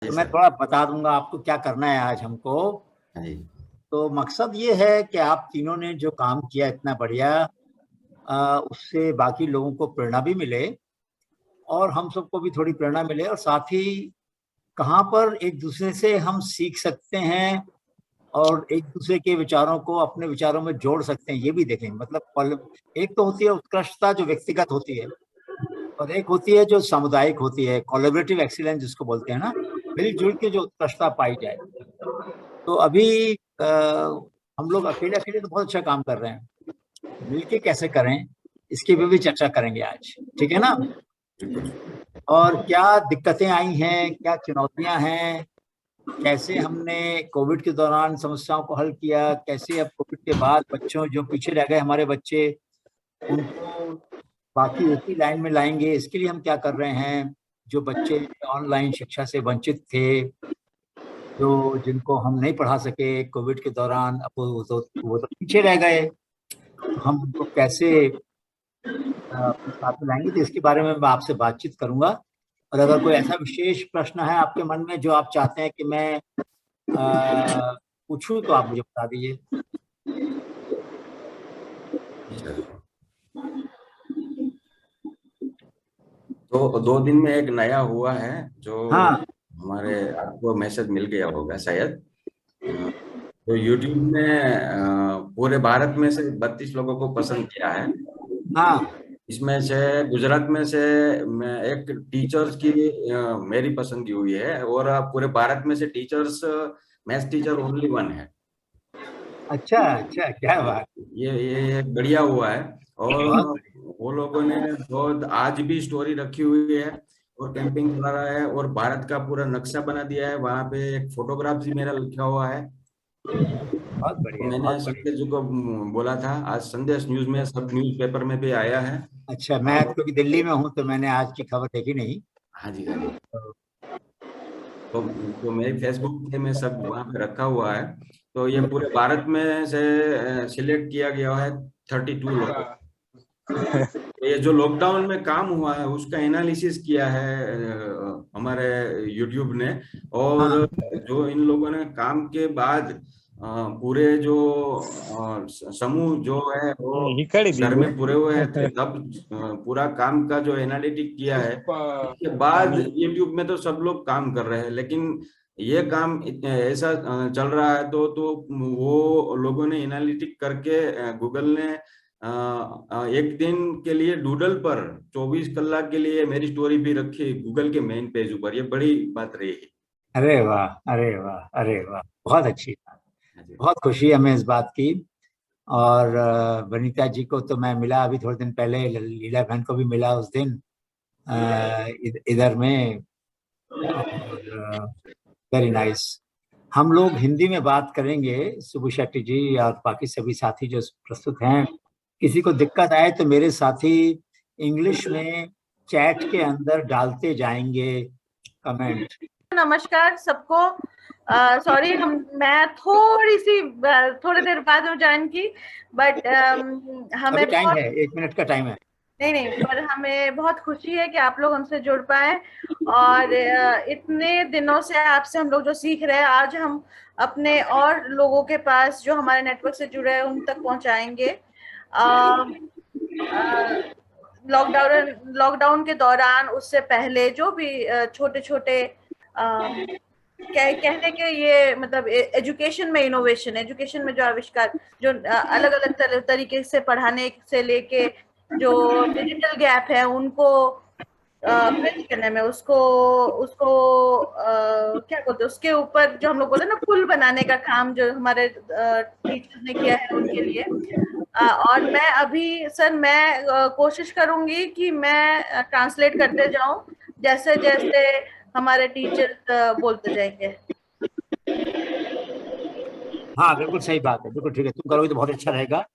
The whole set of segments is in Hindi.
तो मैं सर। थोड़ा बता दूंगा आपको क्या करना है आज हमको। हाँ जी। तो मकसद ये है कि आप तीनों ने जो काम किया इतना बढ़िया, उससे बाकी लोगों को प्रेरणा भी मिले और हम सबको भी थोड़ी प्रेरणा मिले, और साथ ही कहाँ पर एक दूसरे से हम सीख सकते हैं और एक दूसरे के विचारों को अपने विचारों में जोड़ सकते हैं, ये भी देखेंगे। मतलब एक तो होती है उत्कृष्टता जो व्यक्तिगत होती है, और एक होती है जो सामुदायिक होती है, कोलैबोरेटिव एक्सीलेंस जिसको बोलते हैं ना, मिलजुल के जो उत्कृष्टता पाई जाए। तो अभी हम लोग अकेले अकेले तो बहुत अच्छा काम कर रहे हैं, मिलके कैसे करें इसकी भी चर्चा करेंगे आज, ठीक है ना। बिल्कुल। और क्या दिक्कतें आई हैं, क्या चुनौतियां हैं, कैसे हमने कोविड के दौरान समस्याओं को हल किया, कैसे अब कोविड के बाद बच्चों जो पीछे रह गए हमारे बच्चे उनको बाकी एक ही लाइन में लाएंगे, इसके लिए हम क्या कर रहे हैं। जो बच्चे ऑनलाइन शिक्षा से वंचित थे, जो जिनको हम नहीं पढ़ा सके कोविड के दौरान, अब वो तो पीछे रह गए, तो हम उनको कैसे अपने साथ में लाएंगे, तो इसके बारे में मैं आपसे बातचीत करूंगा। और अगर कोई ऐसा विशेष प्रश्न है आपके मन में जो आप चाहते हैं कि मैं पूछूं, तो आप मुझे बता दीजिए। जी सर। तो 2 दिन में एक नया हुआ है जो हाँ हमारे, आपको मैसेज मिल गया होगा शायद। तो यूट्यूब ने पूरे भारत में से 32 लोगों को पसंद किया है। हाँ। इसमें से गुजरात में से मैं एक टीचर्स की मेरी पसंदगी हुई है, और पूरे भारत में से teachers, maths teacher only one है। अच्छा अच्छा, क्या बात। ये बढ़िया हुआ है। और बहुत बढ़िया। वो लोगों ने बहुत आज भी स्टोरी रखी हुई है और कैंपिंग चला रहा है, और भारत का पूरा नक्शा बना दिया है। वहां पे एक फोटोग्राफ भी मेरा लिखा हुआ है। बहुत तो बढ़िया, मैंने बहुत बढ़िया। संदेश जी को बोला था, आज संदेश न्यूज में, सब न्यूज पेपर में भी आया है। अच्छा, मैं क्योंकि दिल्ली में हूँ तो मैंने आज की खबर देखी नहीं। हाँ जी, हाँ जी। तो तो तो मेरे फेसबुक पे में सब वहाँ पे रखा हुआ है। तो ये पूरे भारत में से सिलेक्ट किया गया है 32 लोगों। तो ये जो लॉकडाउन में काम हुआ है उसका एनालिसिस किया है हमारे यूट्यूब ने। और हाँ जो इन लोगों ने काम के बाद पूरे जो समूह जो है वो घर में पूरे हुए थे तब पूरा काम का जो एनालिटिक किया है, इसके बाद यूट्यूब में तो सब लोग काम कर रहे हैं। लेकिन ये काम ऐसा चल रहा है, तो वो लोगों ने एनालिटिक करके गूगल ने एक दिन के लिए डूडल पर 24 कलाक के लिए मेरी स्टोरी भी रखी गूगल के मेन पेज ऊपर। ये बड़ी बात रही है। अरे वाह, अरे वाह, अरे वाह, बहुत अच्छी बात। हाँ जी। बहुत खुशी है हमें इस बात की। और वनीता जी को तो मैं मिला अभी थोड़े दिन पहले, लीला बहन को भी मिला उस दिन इधर में। और वेरी नाइस। हम लोग हिंदी में बात करेंगे, सुबु शेट्टी जी और बाकी सभी साथी जो प्रस्तुत हैं। किसी को दिक्कत आए तो मेरे साथी इंग्लिश में चैट के अंदर डालते जाएंगे कमेंट। नमस्कार सबको। सॉरी, मैं थोड़ी सी थोड़ी देर बाद में ज्वाइन की, बट अभी हमें टाइम बहुत, है, 1 मिनट का टाइम है। नहीं, पर हमें बहुत खुशी है कि आप लोग हमसे जुड़ पाए। और इतने दिनों से आपसे हम लोग जो सीख रहे हैं, आज हम अपने और लोगों के पास जो हमारे नेटवर्क से जुड़े हैं उन तक पहुंचाएंगे। लॉकडाउन के दौरान, उससे पहले जो भी छोटे छोटे कहने के ये मतलब एजुकेशन में इनोवेशन, एजुकेशन में जो आविष्कार, जो अलग अलग तरीके से पढ़ाने से लेके जो डिजिटल गैप है उनको ब्रिज करने में, उसको उसको क्या बोलते हैं, उसके ऊपर जो हम लोग बोलते हैं ना, पुल बनाने का काम जो हमारे टीचर्स ने किया है उनके लिए। और मैं अभी सर, मैं कोशिश करूंगी कि मैं ट्रांसलेट करते जाऊं जैसे जैसे हमारे टीचर बोलते जाएंगे। हाँ बिल्कुल सही बात है, बिल्कुल ठीक है, तुम करोगे तो बहुत अच्छा रहेगा,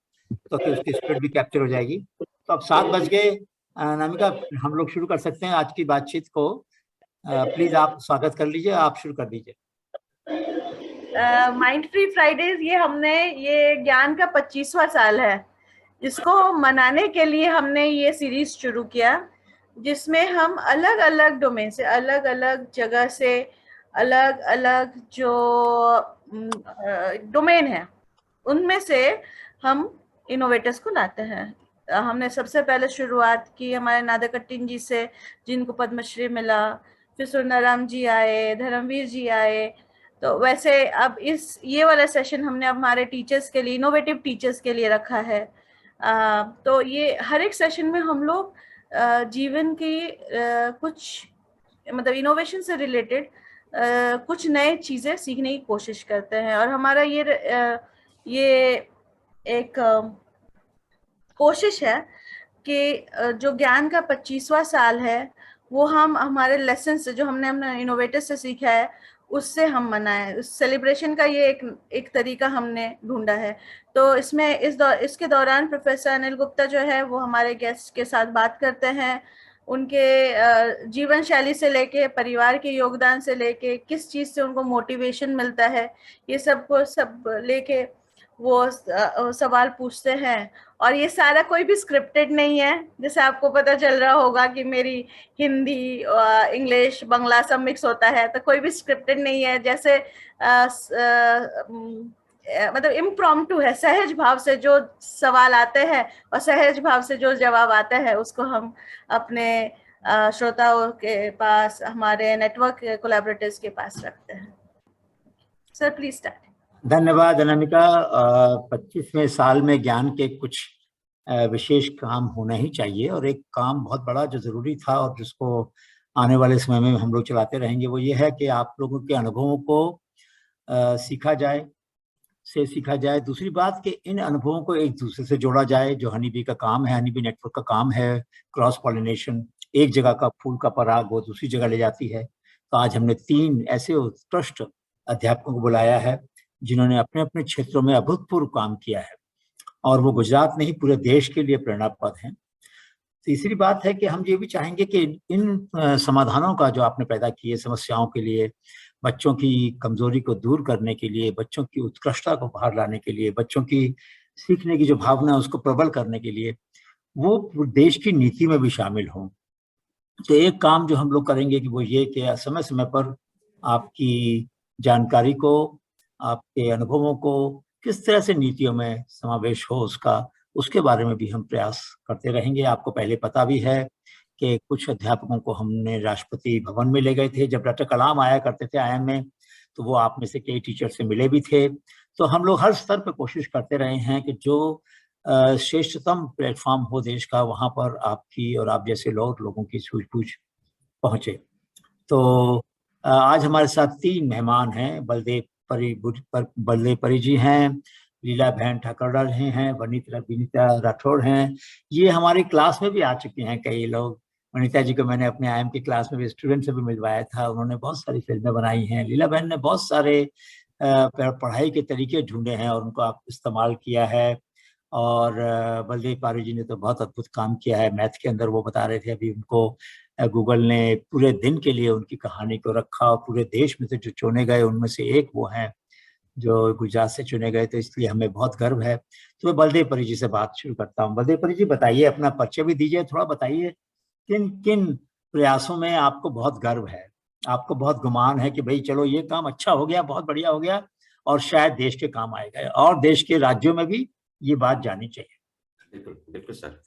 तो कि उसकी स्पीड भी कैप्चर हो जाएगी। तो अब 7 बज गए। नामिका, हम लोग शुरू कर सकते हैं आज की बातचीत को। प्लीज आप स्वागत कर लीजिए, आप शुरू कर दीजिए। माइंड फ्री फ्राइडेज, ये ज्ञान का 25वां साल है। इसको मनाने के लिए हमने ये सीरीज शुरू किया, जिसमें हम अलग अलग डोमेन से, अलग अलग जगह से अलग अलग जो डोमेन है उनमें से हम इनोवेटर्स को लाते हैं। हमने सबसे पहले शुरुआत की हमारे नादकट्टिन जी से, जिनको पद्मश्री मिला, फिर सुंदराम जी आए, धर्मवीर जी आए। तो वैसे अब ये वाला सेशन हमने अब हमारे टीचर्स के लिए, इनोवेटिव टीचर्स के लिए रखा है। तो ये हर एक सेशन में हम लोग जीवन की कुछ मतलब इनोवेशन से रिलेटेड कुछ नए चीजें सीखने की कोशिश करते हैं। और हमारा ये एक कोशिश है कि जो ज्ञान का 25वां साल है वो हम हमारे लेसन से, जो हमने अपने इनोवेटर से सीखा है, उससे हम मनाएं। उस सेलिब्रेशन का ये एक तरीका हमने ढूंढा है। तो इसमें इसके दौरान प्रोफेसर अनिल गुप्ता जो है वो हमारे गेस्ट के साथ बात करते हैं, उनके जीवन शैली से लेके, परिवार के योगदान से लेके, किस चीज से उनको मोटिवेशन मिलता है, ये सब लेके वो सवाल पूछते हैं। और ये सारा कोई भी स्क्रिप्टेड नहीं है, जैसे आपको पता चल रहा होगा कि मेरी हिंदी, इंग्लिश, बांग्ला सब मिक्स होता है, तो कोई भी स्क्रिप्टेड नहीं है। जैसे मतलब इम्प्रॉम्प्टू है, सहज भाव से जो सवाल आते हैं और सहज भाव से जो जवाब आता है उसको हम अपने श्रोताओं के पास, हमारे नेटवर्क कोलैबोरेटर्स के पास रखते हैं। Sir please start. धन्यवाद अनामिका। 25वें साल में ज्ञान के कुछ विशेष काम होना ही चाहिए, और एक काम बहुत बड़ा जो जरूरी था और जिसको आने वाले समय में हम लोग चलाते रहेंगे वो ये है कि आप लोगों के अनुभवों को सीखा जाए। दूसरी बात कि इन अनुभवों को एक दूसरे से जोड़ा जाए, जो हनी बी का काम है, हनी बी नेटवर्क का काम है, क्रॉस पॉलिनेशन, एक जगह का फूल का पराग वो दूसरी जगह ले जाती है। तो आज हमने 3 ऐसे उत्कृष्ट अध्यापकों को बुलाया है जिन्होंने अपने अपने क्षेत्रों में अभूतपूर्व काम किया है, और वो गुजरात नहीं पूरे देश के लिए प्रेरणापद हैं। तीसरी बात है कि हम ये भी चाहेंगे कि इन समाधानों का जो आपने पैदा किए समस्याओं के लिए, बच्चों की कमजोरी को दूर करने के लिए, बच्चों की उत्कृष्टता को बाहर लाने के लिए, बच्चों की सीखने की जो भावना है उसको प्रबल करने के लिए, वो देश की नीति में भी शामिल हों। तो एक काम जो हम लोग करेंगे कि वो ये कि समय समय पर आपकी जानकारी को, आपके अनुभवों को किस तरह से नीतियों में समावेश हो उसके बारे में भी हम प्रयास करते रहेंगे। आपको पहले पता भी है कि कुछ अध्यापकों को हमने राष्ट्रपति भवन में ले गए थे, जब डॉक्टर कलाम आया करते थे IIM में, तो वो आप में से कई टीचर से मिले भी थे। तो हम लोग हर स्तर पर कोशिश करते रहे हैं कि जो श्रेष्ठतम प्लेटफॉर्म हो देश का, वहाँ पर आपकी और आप जैसे लोगों की सूझबूझ पहुँचे। तो आज हमारे साथ 3 मेहमान हैं। बलदेव परी जी हैं, लीला बहन ठाकुरदार हैं, वनीता राठौड़ हैं। ये हमारी क्लास में भी आ चुके हैं कई लोग। वनीता जी को मैंने अपने IIM की क्लास में भी स्टूडेंट से भी मिलवाया था, उन्होंने बहुत सारी फिल्में बनाई हैं। लीला बहन ने बहुत सारे पढ़ाई के तरीके ढूंढे हैं और उनको आप इस्तेमाल किया है। और बलदेव पारी जी ने तो बहुत अद्भुत काम किया है मैथ के अंदर। वो बता रहे थे अभी, उनको गूगल ने पूरे दिन के लिए उनकी कहानी को रखा, और पूरे देश में से जो चुने गए उनमें से एक वो हैं जो गुजरात से चुने गए, तो इसलिए हमें बहुत गर्व है। तो मैं बलदेव परी जी से बात शुरू करता हूँ। बलदेव परी जी, बताइए, अपना परिचय भी दीजिए, थोड़ा बताइए किन किन प्रयासों में आपको बहुत गर्व है, आपको बहुत गुमान है कि भाई चलो ये काम अच्छा हो गया, बहुत बढ़िया हो गया, और शायद देश के काम आएगा और देश के राज्यों में भी ये बात जानी चाहिए। बिल्कुल बिल्कुल सर।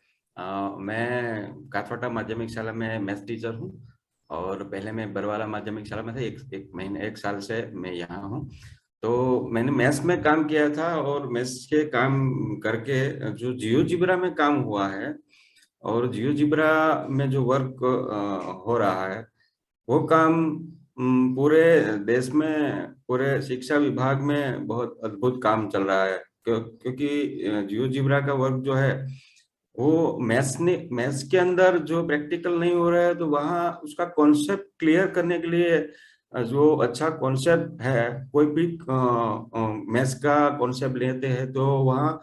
मैं काथवाटा माध्यमिक शाला में मैथ टीचर हूँ, और पहले मैं बरवाला माध्यमिक शाला में था। एक साल से मैं यहाँ हूँ। तो मैंने मैथ्स में काम किया था, और मैथ्स के काम करके जो जियोजिब्रा में काम हुआ है, और जियोजिब्रा में जो वर्क हो रहा है, वो काम पूरे देश में, पूरे शिक्षा विभाग में बहुत अद्भुत काम चल रहा है। क्योंकि जियोजिब्रा का वर्क जो है वो मैथ्स के अंदर जो प्रैक्टिकल नहीं हो रहा है, तो वहाँ उसका कॉन्सेप्ट क्लियर करने के लिए जो अच्छा कॉन्सेप्ट है, कोई भी मैथ्स का कॉन्सेप्ट लेते हैं तो वहाँ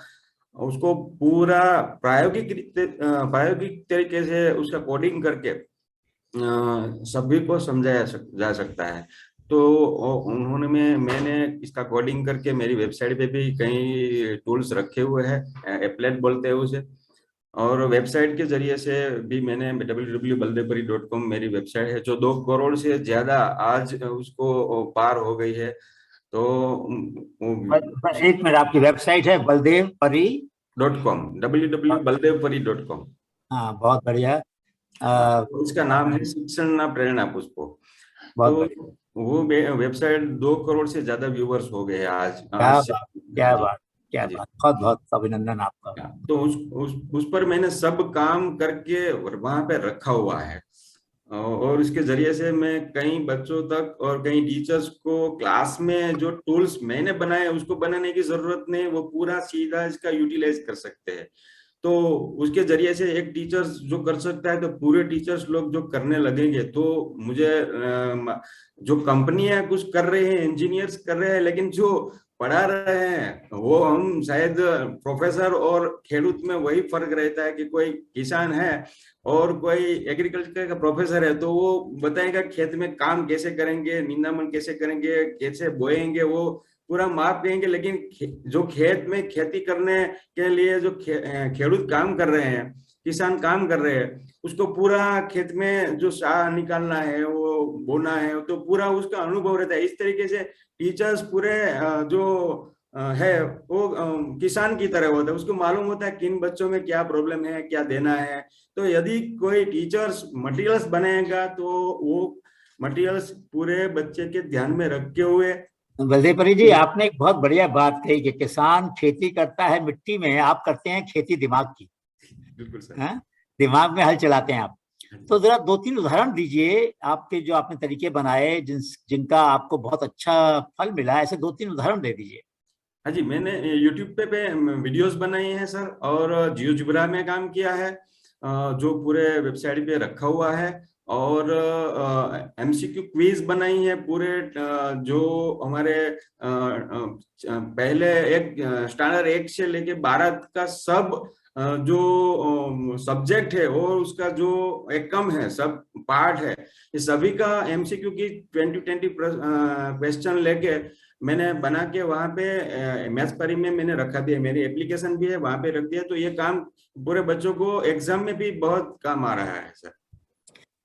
उसको पूरा प्रायोगिक तरीके से उसका कोडिंग करके सभी को समझाया जा सकता है। तो मैंने इसका कोडिंग करके मेरी वेबसाइट पे भी कई टूल्स रखे हुए हैं, एप्लेट बोलते हैं उसे। और वेबसाइट के जरिए से भी मैंने www.baldevpuri.com मेरी वेबसाइट है, जो 2 करोड़ से ज्यादा आज उसको पार हो गई है। तो एक मिनट, आपकी वेबसाइट है baldevpuri.com, www.baldevpuri.com। हाँ, बहुत बढ़िया। इसका नाम है शिक्षण ना प्रेरणा पुष्प। बहुत तो बढ़िया। वो वेबसाइट 2 करोड़ से ज्यादा व्यूवर्स हो गए हैं आज। क्या बात, क्या बात, क्या जी। बात, बहुत बहुत अभिनंदन आपका। तो उस पर मैंने सब काम करके वहां पे रखा हुआ है, और इसके जरिए से मैं कई बच्चों तक और कई टीचर्स को क्लास में जो टूल्स मैंने बनाए उसको बनाने की जरूरत नहीं, वो पूरा सीधा इसका यूटिलाइज कर सकते हैं। तो उसके जरिए से एक टीचर्स जो कर सकता है तो पूरे टीचर्स लोग जो करने लगेंगे, तो मुझे जो कंपनियां कुछ कर रहे हैं, इंजीनियर्स कर रहे हैं, लेकिन जो पढ़ा रहे हैं वो हम शायद प्रोफेसर और खेडूत में वही फर्क रहता है कि कोई किसान है और कोई एग्रीकल्चर का प्रोफेसर है, तो वो बताएगा खेत में काम कैसे करेंगे, निंदामन कैसे करेंगे, कैसे बोएंगे, वो पूरा माप देंगे। लेकिन जो खेत में खेती करने के लिए जो खेडूत काम कर रहे हैं, किसान काम कर रहे हैं, उसको पूरा खेत में जो साग निकालना है, वो बोना है, तो पूरा उसका अनुभव रहता है। इस तरीके से टीचर्स पूरे जो है वो किसान की तरह होता है, उसको मालूम होता है किन बच्चों में क्या प्रॉब्लम है, क्या देना है। तो यदि कोई टीचर्स मटेरियल्स बनाएगा तो वो मटेरियल्स पूरे बच्चे के ध्यान में रखे हुए। बलदेवपरी जी, आपने एक बहुत बढ़िया बात कही कि किसान खेती करता है मिट्टी में, आप करते हैं खेती दिमाग की। बिल्कुल सर। हाँ, दिमाग में हल चलाते हैं आप। तो जरा 2-3 उदाहरण दीजिए आपके, जो आपने तरीके बनाए जिनका आपको बहुत अच्छा फल मिला, ऐसे 2-3 उदाहरण दे दीजिए। हाँ जी, मैंने यूट्यूब पे वीडियोस बनाए हैं सर, और जियोजेब्रा में काम किया है, जो पूरे वेबसाइट पे रखा हुआ है, और एमसीक्यू क्विज बनाई है पूरे, जो हमारे पहले एक स्टैंडर्ड 1 से लेके 12 का सब जो सब्जेक्ट है और उसका जो एकम है, सब पार्ट है, ये सभी का एमसीक्यू की 20 क्वेश्चन लेके मैंने बना के वहां पे मैथ्स परी में मैंने रखा दिया, मेरी एप्लीकेशन भी है वहां पे रख दिया। तो ये काम पूरे बच्चों को एग्जाम में भी बहुत काम आ रहा है सर।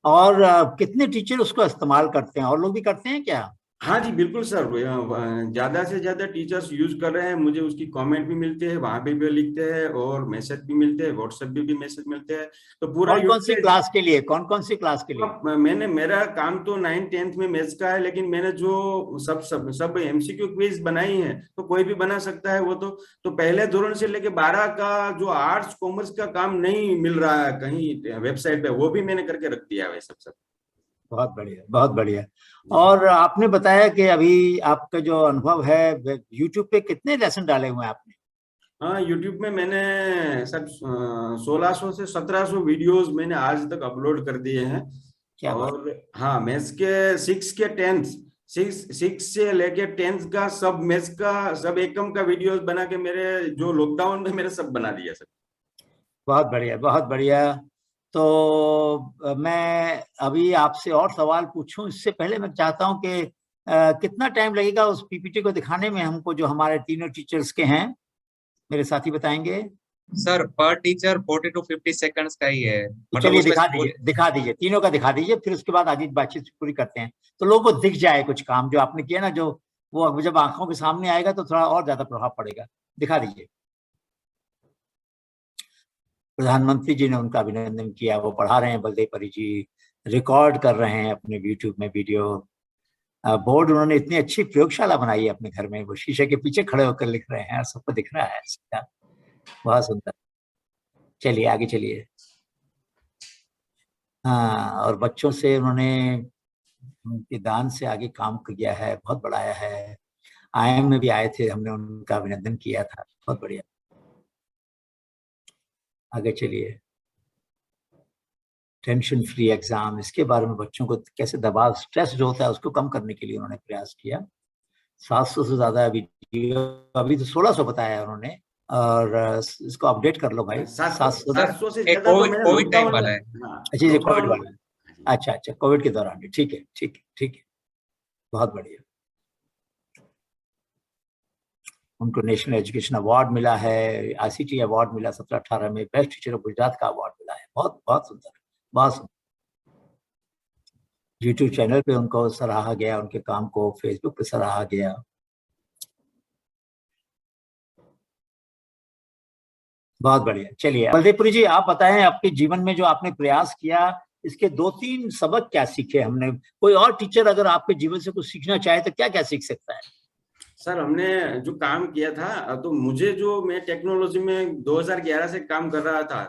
और कितने टीचर उसको इस्तेमाल करते हैं, और लोग भी करते हैं क्या? हाँ जी बिल्कुल सर, ज्यादा से ज्यादा टीचर्स यूज कर रहे हैं, मुझे उसकी कमेंट भी मिलते हैं, वहां पे भी लिखते हैं, और मैसेज भी मिलते हैं, व्हाट्सएप भी मैसेज मिलते हैं। तो पूरा कौन कौन सी क्लास के लिए, कौन कौन सी क्लास के लिए? मैंने, मेरा काम तो 9th-10th में मैथ्स का है, लेकिन मैंने जो सब एमसीक्यू क्विज बनाई है, तो कोई भी बना सकता है वो। तो पहले धोरण से लेके 12 का जो आर्ट्स कॉमर्स का काम नहीं मिल रहा है कहीं वेबसाइट पे, वो भी मैंने करके रख दिया है सब। बहुत बढ़िया, बहुत बढ़िया। और आपने बताया कि अभी आपका जो अनुभव है, यूट्यूब पे कितने लेसन डाले हुए हैं आपने? हाँ, यूट्यूब में मैंने सर 1600 से 1700 वीडियोस मैंने आज तक अपलोड कर दिए हैं। क्या बात। और हाँ, मैथ्स के 6 से लेके 10th का सब मैथ्स का सब एकम का वीडियोस बना के मेरे जो लॉकडाउन में मेरे सब बना दिया सर। बहुत बढ़िया, बहुत बढ़िया। तो मैं अभी आपसे और सवाल पूछूं, इससे पहले मैं चाहता हूं कि कितना टाइम लगेगा उस पीपीटी को दिखाने में हमको, जो हमारे तीनों टीचर्स के हैं, मेरे साथी बताएंगे। सर पर टीचर 40 to 50 सेकंड्स का ही है। तो चलिए दिखा दीजिए, तीनों का दिखा दीजिए, फिर उसके बाद आगे बातचीत पूरी करते हैं, तो लोगों को दिख जाए कुछ काम जो आपने किया ना, जो वो जब आंखों के सामने आएगा तो थोड़ा और ज्यादा प्रभाव पड़ेगा। दिखा दीजिए। प्रधानमंत्री जी ने उनका अभिनंदन किया, वो पढ़ा रहे हैं, बलदेवपरी जी रिकॉर्ड कर रहे हैं अपने यूट्यूब में वीडियो। बोर्ड उन्होंने इतनी अच्छी प्रयोगशाला बनाई है अपने घर में, वो शीशे के पीछे खड़े होकर लिख रहे हैं, सबको दिख रहा है, बहुत सुंदर। चलिए आगे चलिए। हाँ, और बच्चों से उन्होंने उनके दान से आगे काम किया है, बहुत बढ़ाया है। आईएम में भी आए थे, हमने उनका अभिनंदन किया था, बहुत बढ़िया। आगे चलिए। टेंशन फ्री एग्जाम, इसके बारे में बच्चों को कैसे दबाव, स्ट्रेस जो होता है उसको कम करने के लिए उन्होंने प्रयास किया। 700 से ज्यादा वीडियो, अभी तो 1600 बताया उन्होंने, और इसको अपडेट कर लो भाई। 700 से ज्यादा कोविड टाइम वाला है। अच्छा जी, कोविड वाला। अच्छा, कोविड के दौरान। ठीक है, ठीक है, ठीक है, बहुत बढ़िया। उनको नेशनल एजुकेशन अवार्ड मिला है, ICT अवार्ड मिला 17-18 में, बेस्ट टीचर ऑफ गुजरात का अवार्ड मिला है। बहुत बहुत सुंदर, बहुत सुंदर। YouTube चैनल पे उनको सराहा गया, उनके काम को फेसबुक पे सराहा गया। बहुत बढ़िया। चलिए बलदेवपुरी जी, आप बताएं आपके जीवन में जो आपने प्रयास किया, इसके 2-3 सबक क्या सीखे हमने? कोई और टीचर अगर आपके जीवन से कुछ सीखना चाहे तो क्या क्या सीख सकता है? सर, हमने जो काम किया था, तो मुझे जो मैं टेक्नोलॉजी में 2011 से काम कर रहा था,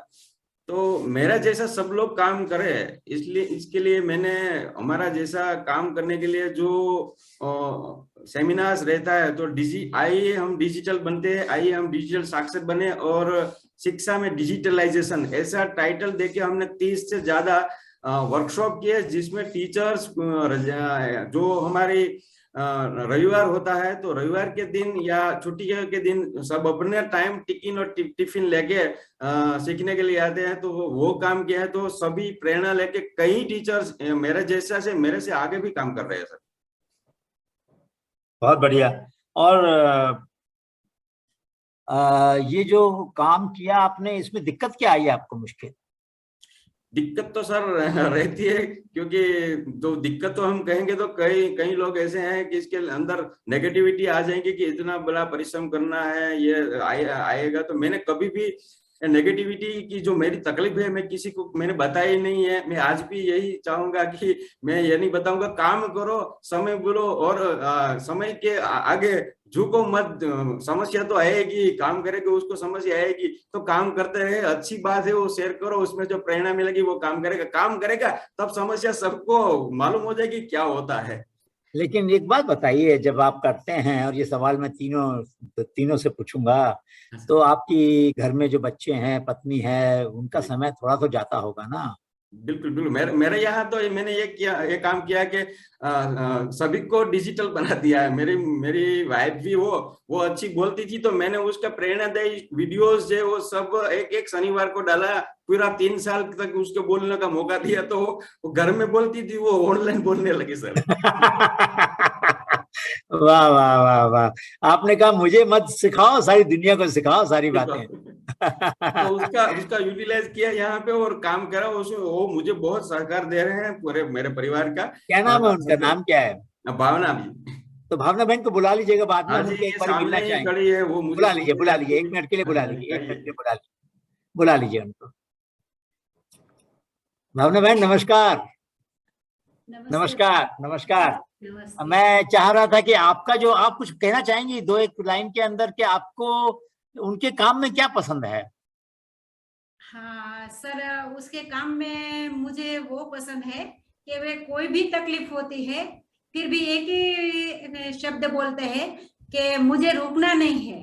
तो मेरा जैसा सब लोग काम करे, इसलिए इसके लिए मैंने हमारा जैसा काम करने के लिए जो सेमिनार्स रहता है, तो आइए हम डिजिटल बनते हैं, आइए हम डिजिटल साक्षर बने और शिक्षा में डिजिटलाइजेशन, ऐसा टाइटल देके हमने 30 से ज्यादा वर्कशॉप किए, जिसमें टीचर्स जो हमारी रविवार होता है, तो रविवार के दिन या छुट्टी के दिन सब अपने टाइम टिफिन और टिफिन लेके सीखने के लिए आते हैं। तो वो काम किया है, तो सभी प्रेरणा लेके कई टीचर्स मेरे से आगे भी काम कर रहे हैं सर। बहुत बढ़िया। और ये जो काम किया आपने, इसमें दिक्कत क्या आई आपको? मुश्किल दिक्कत तो सर रहती है, क्योंकि जो दिक्कत तो हम कहेंगे तो कई लोग ऐसे हैं कि इसके अंदर नेगेटिविटी आ जाएंगे कि इतना बड़ा परिश्रम करना है, ये आएगा। तो मैंने कभी भी नेगेटिविटी की जो मेरी तकलीफ है, मैं किसी को मैंने बताई नहीं है। मैं आज भी यही चाहूंगा कि मैं ये नहीं बताऊंगा काम करो, समय बोलो और समय के आगे झुको मत। समस्या तो आएगी, काम करेंगे उसको समस्या आएगी, तो काम करते रहे, अच्छी बात है, वो शेयर करो, उसमें जो प्रेरणा मिलेगी वो काम करेगा तब समस्या सबको मालूम हो जाएगी क्या होता है। लेकिन एक बात बताइए, जब आप करते हैं, और ये सवाल मैं तीनों से पूछूंगा, तो आपकी घर में जो बच्चे हैं, पत्नी है, उनका समय थोड़ा तो जाता होगा ना? बिल्कुल बिल्कुल। मेरे यहाँ तो मैंने ये काम किया कि सभी को डिजिटल बना दिया है। मेरी वाइफ भी वो अच्छी बोलती थी, तो मैंने उसका प्रेरणादायी वीडियोस जो वो सब एक शनिवार को डाला, पूरा 3 साल तक उसको बोलने का मौका दिया, तो वो घर में बोलती थी, वो ऑनलाइन बोलने लगी सर। वाह वाह वाह वाह। आपने कहा मुझे मत सिखाओ, सारी दुनिया को सिखाओ सारी बातें। तो उसका यूटिलाइज किया यहाँ पे और काम करा। वो मुझे बहुत सहकार दे रहे हैं पूरे मेरे परिवार का। क्या नाम है उनका? नाम क्या है? भावना भी। तो भावना बहन को बुला लीजिएगा बाद में, उनके एक बार मिलना चाहेंगे। वो मुझे बुला लीजिए 1 मिनट के लिए, बुला लीजिए बुला लीजिए उनको। भावना बहन नमस्कार। नमस्कार। मैं चाह रहा था कि आपका जो आप कुछ कहना चाहेंगी 2-1 लाइन के अंदर, कि आपको उनके काम में क्या पसंद है? हाँ सर, उसके काम में मुझे वो पसंद है कि वे कोई भी तकलीफ होती है फिर भी एक ही शब्द बोलते हैं कि मुझे रुकना नहीं है।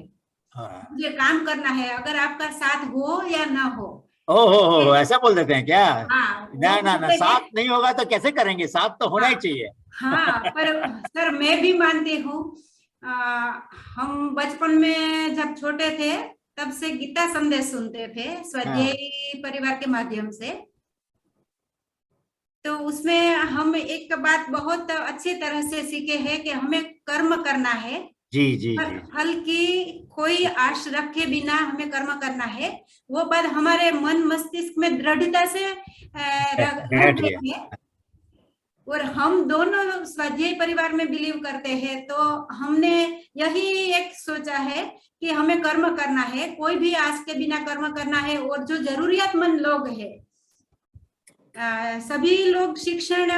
हाँ। मुझे काम करना है, अगर आपका साथ हो या ना हो। ओहो, ऐसा बोल देते हैं क्या? हाँ, ना साथ नहीं होगा तो कैसे करेंगे? साथ तो होना ही चाहिए। हाँ, पर सर मैं भी मानती हूँ, हम बचपन में जब छोटे थे तब से गीता संदेश सुनते थे स्वाध्यायी परिवार के माध्यम से, तो उसमें हम एक बात बहुत अच्छी तरह से सीखे हैं कि हमें कर्म करना है। जी। फल की कोई आश रखे बिना हमें कर्म करना है। वो बात हमारे मन मस्तिष्क में दृढ़ता से रख है। और हम दोनों स्वाध्यायी परिवार में बिलीव करते हैं, तो हमने यही एक सोचा है कि हमें कर्म करना है, कोई भी आस के बिना कर्म करना है। और जो जरूरियातमंद लोग हैं, सभी लोग शिक्षण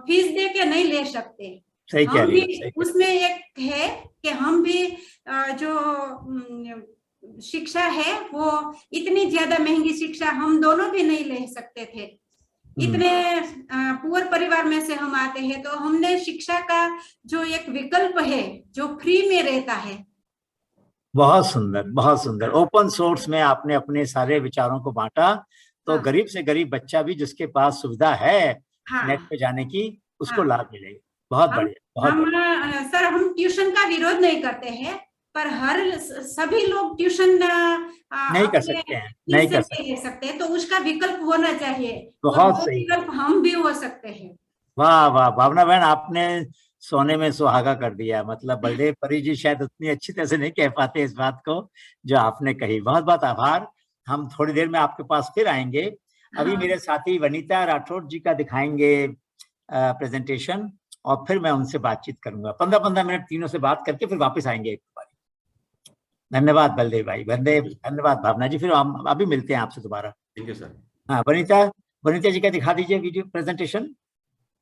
फीस दे के नहीं ले सकते। सही हम भी उसमें एक है कि हम भी जो शिक्षा है वो इतनी ज्यादा महंगी शिक्षा हम दोनों भी नहीं ले सकते थे। इतने पुअर परिवार में से हम आते हैं, तो हमने शिक्षा का जो एक विकल्प है जो फ्री में रहता है। बहुत सुंदर। ओपन सोर्स में आपने अपने सारे विचारों को बांटा, तो गरीब से गरीब बच्चा भी जिसके पास सुविधा है नेट पे जाने की, उसको लाभ मिलेगा। बहुत बढ़िया। सर हम ट्यूशन का विरोध नहीं करते हैं, पर सभी लोग ट्यूशन नहीं कर सकते हैं, तो उसका विकल्प होना चाहिए। बहुत सही। विकल्प हम भी हो सकते हैं। वाह भावना बहन, आपने सोने में सुहागा कर दिया। मतलब बलदेव परी जी शायद उतनी अच्छी तरह से नहीं कह पाते इस बात को जो आपने कही। बहुत बहुत आभार। हम थोड़ी देर में आपके पास फिर आएंगे। अभी मेरे साथी वनीता राठौड़ जी का दिखाएंगे प्रेजेंटेशन, और फिर मैं उनसे बातचीत करूंगा 15-15 मिनट तीनों से बात करके फिर वापस आएंगे एक बार। धन्यवाद बलदेव भाई, धन्यवाद भावना जी। फिर हम अभी मिलते हैं आपसे दोबारा। Thank you sir. हाँ वनीता जी का दिखा दीजिए video presentation.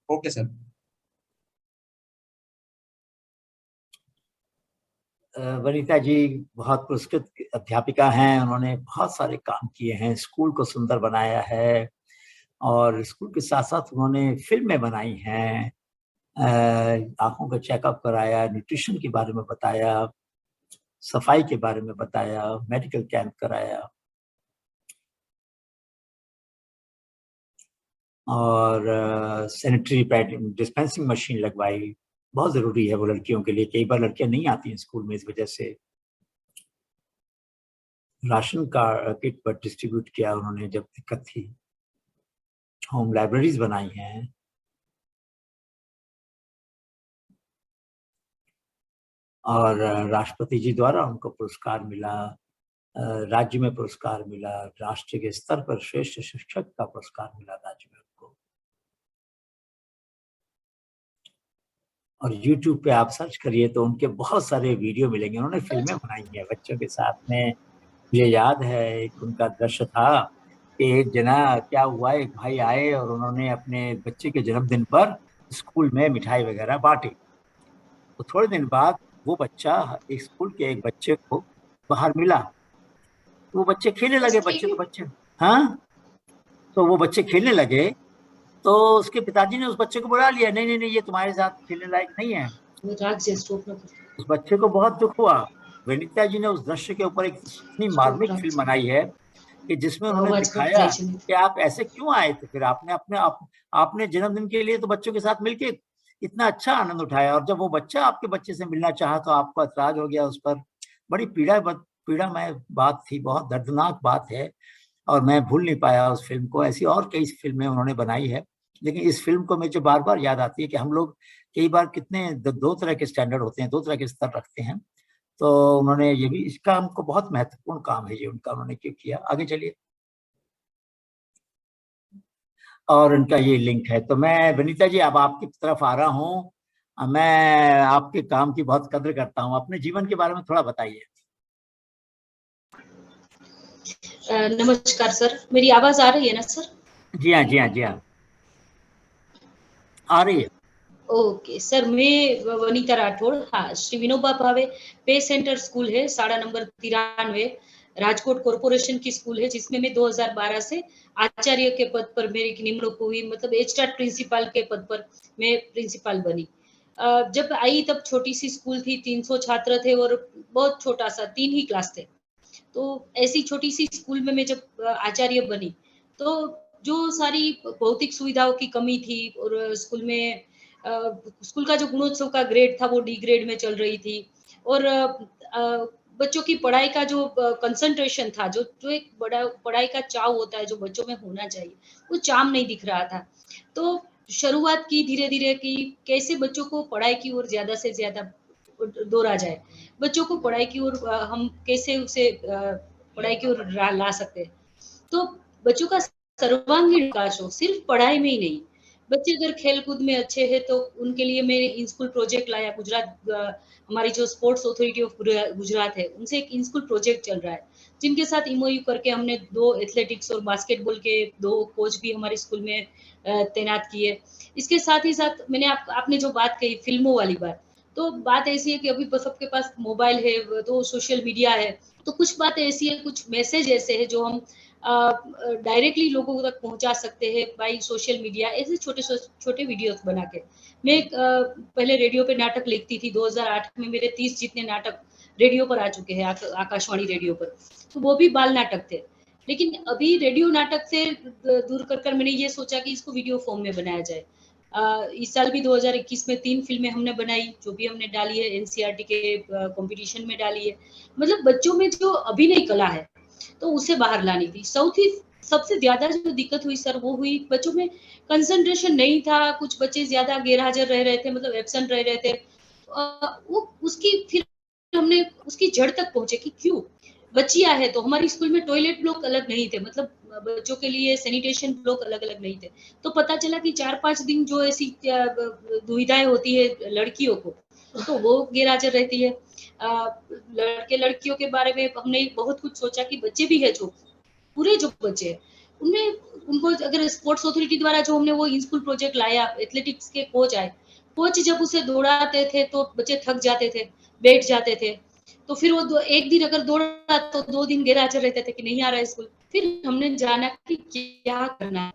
Okay sir. Vanita ji बहुत पुरस्कृत अध्यापिका हैं। उन्होंने बहुत सारे काम किए हैं, स्कूल को सुंदर बनाया है, और स्कूल के साथ साथ उन्होंने फिल्में बनाई हैं, आंखों का चेकअप कराया, न्यूट्रिशन के बारे में बताया, सफाई के बारे में बताया, मेडिकल कैंप कराया, और सैनिटरी पैड डिस्पेंसिंग मशीन लगवाई। बहुत जरूरी है वो लड़कियों के लिए, कई बार लड़कियां नहीं आती हैं स्कूल में, इस वजह से राशन का किट पर डिस्ट्रीब्यूट किया उन्होंने जब दिक्कत थी। होम लाइब्रेरीज बनाई हैं, और राष्ट्रपति जी द्वारा उनको पुरस्कार मिला, राज्य में पुरस्कार मिला, राष्ट्र के स्तर पर श्रेष्ठ शिक्षक का पुरस्कार मिला राज्य में उनको। और YouTube पे आप सर्च करिए तो उनके बहुत सारे वीडियो मिलेंगे। उन्होंने फिल्में बनाई हैं बच्चों के साथ में। मुझे याद है एक उनका दृश्य था कि एक जना क्या हुआ, एक भाई आए और उन्होंने अपने बच्चे के जन्मदिन पर स्कूल में मिठाई वगैरह बांटी। तो थोड़े दिन बाद वो बच्चा एक स्कूल के एक बच्चे को बाहर मिला, तो वो बच्चे खेलने लगे। हाँ, तो वो बच्चे खेलने लगे, तो उसके पिताजी ने उस बच्चे को बुला लिया। नहीं नहीं नहीं, ये तुम्हारे साथ खेलने लायक नहीं है। उस बच्चे को बहुत दुख हुआ। वनीता जी ने उस दृश्य के ऊपर एक इतनी मार्मिक फिल्म बनाई है कि जिसमें उन्होंने दिखाया कि आप ऐसे क्यों आए थे। फिर आपने जन्मदिन के लिए तो बच्चों के साथ मिलके इतना अच्छा आनंद उठाया, और जब वो बच्चा आपके बच्चे से मिलना चाहा तो आपको ऐतराज हो गया उस पर। बड़ी पीड़ामय बात थी, बहुत दर्दनाक बात है, और मैं भूल नहीं पाया उस फिल्म को। ऐसी और कई फिल्में उन्होंने बनाई है, लेकिन इस फिल्म को मुझे बार बार याद आती है कि हम लोग कई बार कितने दो तरह के स्टैंडर्ड होते हैं, दो तरह के स्तर रखते हैं। तो उन्होंने ये भी, इसका हमको बहुत महत्वपूर्ण काम है ये उनका, उन्होंने क्यों किया। आगे चलिए। और उनका ये लिंक है। तो मैं वनीता जी अब आपकी तरफ आ रहा हूँ। मैं आपके काम की बहुत कद्र करता हूँ। अपने जीवन के बारे में थोड़ा बताइए। नमस्कार सर, मेरी आवाज आ रही है ना सर? जी हाँ, जी हाँ, जी हाँ, आ रही है। ओके सर, मैं वनीता राठौड़। हाँ, श्री विनोबा भावे पे सेंटर स्कूल है, शाळा नंबर 93, राजकोट कॉर्पोरेशन की स्कूल है, जिसमें मैं 2012 से आचार्य के पद पर मेरी निमणूक हुई। मतलब एचटाट प्रिंसिपल के पद पर मैं प्रिंसिपल बनी। जब आई तब छोटी सी स्कूल थी, 300 छात्र थे और बहुत छोटा सा 3 ही क्लास थे। तो ऐसी छोटी सी स्कूल में मैं जब आचार्य बनी तो जो सारी भौतिक सुविधाओं की कमी थी, और स्कूल में स्कूल का जो गुणोत्सव का ग्रेड था वो डी ग्रेड में चल रही थी, और बच्चों की पढ़ाई का जो कंसंट्रेशन था, जो एक बड़ा पढ़ाई का चाव होता है जो बच्चों में होना चाहिए, वो चाम नहीं दिख रहा था। तो शुरुआत की धीरे धीरे की कैसे बच्चों को पढ़ाई की ओर ज्यादा से ज्यादा दौड़ा जाए, बच्चों को पढ़ाई की ओर हम कैसे उसे पढ़ाई की ओर ला सकते हैं। तो बच्चों का सर्वांगीण विकास हो, सिर्फ पढ़ाई में ही नहीं। बच्चे अगर खेल कूद में अच्छे हैं तो उनके लिए मैंने इन स्कूल प्रोजेक्ट लाया। गुजरात हमारी जो स्पोर्ट्स अथॉरिटी ऑफ गुजरात है, उनसे एक इन स्कूल प्रोजेक्ट चल रहा है, जिनके साथ इमोयू करके हमने 2 एथलेटिक्स और बास्केटबॉल के 2 कोच भी हमारे स्कूल में तैनात किए। इसके साथ ही साथ मैंने आपने जो बात कही फिल्मों वाली बात, तो बात ऐसी है कि अभी सबके पास मोबाइल है, तो सोशल मीडिया है, तो कुछ बातें ऐसी है, कुछ मैसेज ऐसे है जो हम डायरेक्टली लोगों तक पहुंचा सकते हैं बाय सोशल मीडिया, ऐसे छोटे वीडियोस बना के। मैं पहले रेडियो पे नाटक लिखती थी। 2008 में मेरे 30 जितने नाटक रेडियो पर आ चुके हैं, आकाशवाणी रेडियो पर, तो वो भी बाल नाटक थे। लेकिन अभी रेडियो नाटक से दूर कर मैंने ये सोचा कि इसको वीडियो फॉर्म में बनाया जाए। इस साल भी 2021 में 3 फिल्में हमने बनाई, जो भी हमने डाली है एनसीईआरटी के कंपटीशन में डाली है। मतलब बच्चों में जो अभिनय कला है तो उसे बाहर लानी थी। सबसे ज्यादा जो दिक्कत हुई सर वो हुई बच्चों में कंसंट्रेशन नहीं था, कुछ बच्चे ज्यादा गैरहाजिर रह रहे थे, मतलब एब्सेंट रह रहे थे। वो उसकी फिर हमने उसकी जड़ तक पहुंचे कि क्यों बच्चियां है। तो हमारी स्कूल में टॉयलेट ब्लॉक अलग नहीं थे, मतलब बच्चों के लिए सैनिटेशन ब्लॉक अलग अलग नहीं थे। तो पता चला कि 4-5 दिन जो ऐसी दुविधाएं होती है लड़कियों को, तो वो गैरहाजिर रहती है। लड़के लड़कियों के बारे में हमने बहुत कुछ सोचा कि बच्चे भी है, जो पूरे जो बच्चे हैं उनमें उनको अगर स्पोर्ट्स अथॉरिटी द्वारा जो हमने वो इन स्कूल प्रोजेक्ट लाया, एथलेटिक्स के कोच आए, कोच जब उसे दौड़ाते थे तो बच्चे थक जाते थे, बैठ जाते थे। तो फिर वो एक दिन अगर दौड़ा तो 2 दिन गैरहाजिर रहते थे कि नहीं आ रहा है स्कूल। फिर हमने जाना कि क्या करना है,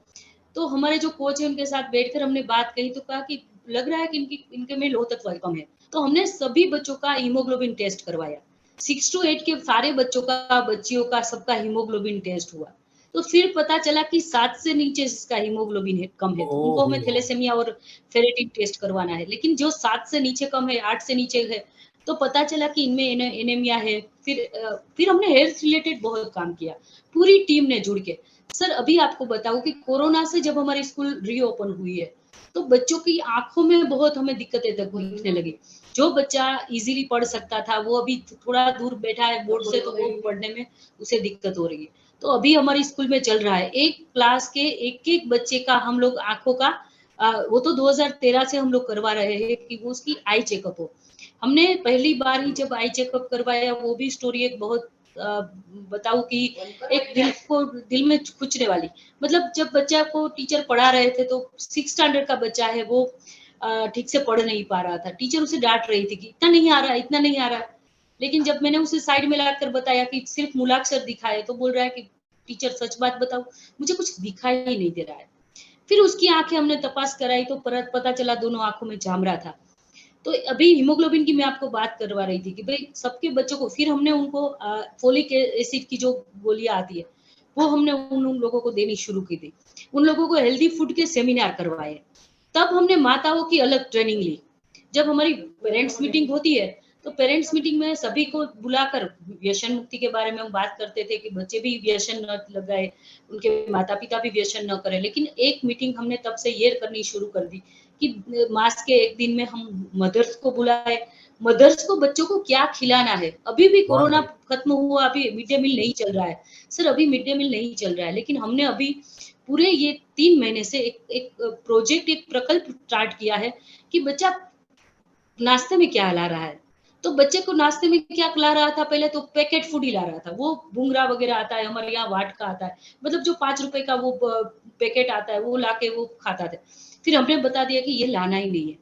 तो हमारे जो कोच है उनके साथ बैठकर हमने बात कही, तो कहा कि लग रहा है कि इनके में लोह तत्व कम है। तो हमने सभी बच्चों का हीमोग्लोबिन टेस्ट करवाया, 6 to 8 के सारे बच्चों का, बच्चियों का, सबका हीमोग्लोबिन टेस्ट हुआ। तो फिर पता चला कि 7 से नीचे जिसका हीमोग्लोबिन है कम है, तो उनको हमें थैलेसेमिया और फेरेटिक टेस्ट करवाना है। लेकिन जो 7 से नीचे कम है, 8 से नीचे है, तो पता चला कि इनमें एनीमिया है। फिर हमने हेल्थ रिलेटेड बहुत काम किया, पूरी टीम ने जुड़ के। सर अभी आपको बताऊं कि कोरोना से जब हमारी स्कूल रीओपन हुई है, तो बच्चों की आंखों में बहुत हमें दिक्कतें दिखने लगी। जो बच्चा इजीली पढ़ सकता था वो अभी थोड़ा दूर बैठा है बोर्ड से, तो वो पढ़ने में उसे दिक्कत हो रही है। तो अभी हमारी स्कूल में चल रहा है, एक क्लास के एक बच्चे का हम लोग आंखों का वो तो 2013 से हम लोग करवा रहे हैं कि वो उसकी आई चेकअप हो। हमने पहली बार ही जब आई चेकअप करवाया, वो भी स्टोरी एक बहुत बताऊं कि एक दिल में खुचने वाली। मतलब जब बच्चा को टीचर पढ़ा रहे थे, तो 6 स्टैंडर्ड का बच्चा है, वो ठीक से पढ़ नहीं पा रहा था। टीचर उसे डांट रही थी कि इतना नहीं आ रहा, इतना नहीं आ रहा। लेकिन जब मैंने उसे साइड में लाकर बताया कि सिर्फ मूलाक्षर दिखाए, तो बोल रहा है कि टीचर सच बात बताओ, मुझे कुछ दिखाई ही नहीं दे रहा है। फिर उसकी आंखें हमने तपास कराई, तो पता चला दोनों आंखों में जामरा था। तो अभी हीमोग्लोबिन की मैं आपको बात करवा रही थी कि भाई सबके बच्चों को, फिर हमने उनको फोलिक एसिड की जो गोलियां आती है वो हमने उन लोगों को देनी शुरू की थी। उन लोगों को हेल्दी फूड के सेमिनार करवाए। तब हमने माताओं की अलग ट्रेनिंग ली। जब हमारी पेरेंट्स मीटिंग होती है, तो पेरेंट्स मीटिंग में सभी को बुलाकर व्यसन मुक्ति के बारे में हम बात करते थे कि बच्चे भी व्यसन न लगाए, उनके माता पिता भी व्यसन न करें। लेकिन एक मीटिंग हमने तब से ये करनी शुरू कर दी कि मास के एक दिन में हम मदर्स को बुलाए, मदर्स को बच्चों को क्या खिलाना है। अभी भी कोरोना खत्म हुआ, अभी मिड डे मील नहीं चल रहा है सर, अभी मिड डे मील नहीं चल रहा है। लेकिन हमने अभी पूरे ये 3 महीने से एक प्रोजेक्ट, एक प्रकल्प स्टार्ट किया है कि बच्चा नाश्ते में क्या ला रहा है। तो बच्चे को नाश्ते में क्या खिला रहा था, पहले तो पैकेट फूड ही ला रहा था। वो भुंगरा वगैरह आता है, हमारे यहाँ वाट का आता है, मतलब जो 5 रुपए का वो पैकेट आता है, वो लाके वो खाता था। फिर हमने बता दिया कि ये लाना ही नहीं है,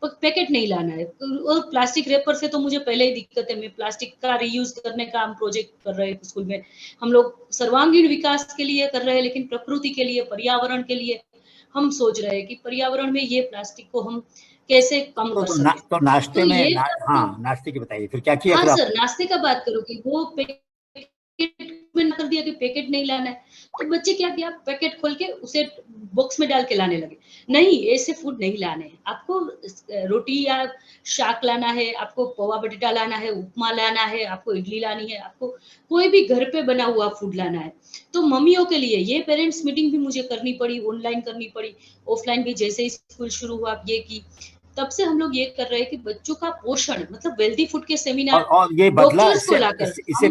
पैकेट नहीं लाना है। और प्लास्टिक रेपर से तो मुझे पहले ही दिक्कत है, मैं प्लास्टिक का रीयूज करने का हम प्रोजेक्ट कर रहे हैं स्कूल में। हम लोग सर्वांगीण विकास के लिए कर रहे हैं, लेकिन प्रकृति के लिए, पर्यावरण के लिए हम सोच रहे हैं कि पर्यावरण में ये प्लास्टिक को हम कैसे कम कर सकते। तो नाश्ते में हाँ, नाश्ते की बताइए फिर क्या किया। हाँ सर, नाश्ते का बात करो कि वो पैकेट में कर दिया कि पैकेट नहीं लाना है। तो बच्चे क्या किया, पैकेट खोल के उसे बॉक्स में डाल के लाने लगे। नहीं, ऐसे फूड नहीं लाने हैं, आपको रोटी या शाक लाना है, आपको पोहा बटेटा लाना है, उपमा लाना है, आपको इडली लानी है, आपको कोई भी घर पे बना हुआ फूड लाना है। तो मम्मियों के लिए ये पेरेंट्स मीटिंग भी मुझे करनी पड़ी, ऑनलाइन करनी पड़ी, ऑफलाइन भी। जैसे ही स्कूल शुरू हुआ ये की, तब से हम लोग ये कर रहे हैं कि बच्चों का पोषण, मतलब वेल्दी फूड के सेमिनार और ये बदला, इससे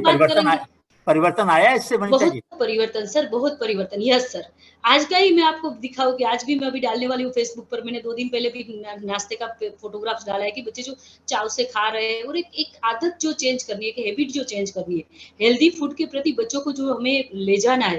परिवर्तन आया इससे वनिता जी? बहुत परिवर्तन सर, बहुत परिवर्तन। यस सर, आज का ही मैं आपको दिखाऊं कि आज भी मैं अभी डालने वाली हूँ फेसबुक पर। मैंने 2 दिन पहले भी नाश्ते का फोटोग्राफ्स डाला है कि बच्चे जो चाव से खा रहे हैं, और एक आदत जो चेंज करनी है, एक हैबिट जो चेंज करनी है हेल्दी फूड के प्रति बच्चों को, जो हमें ले जाना है।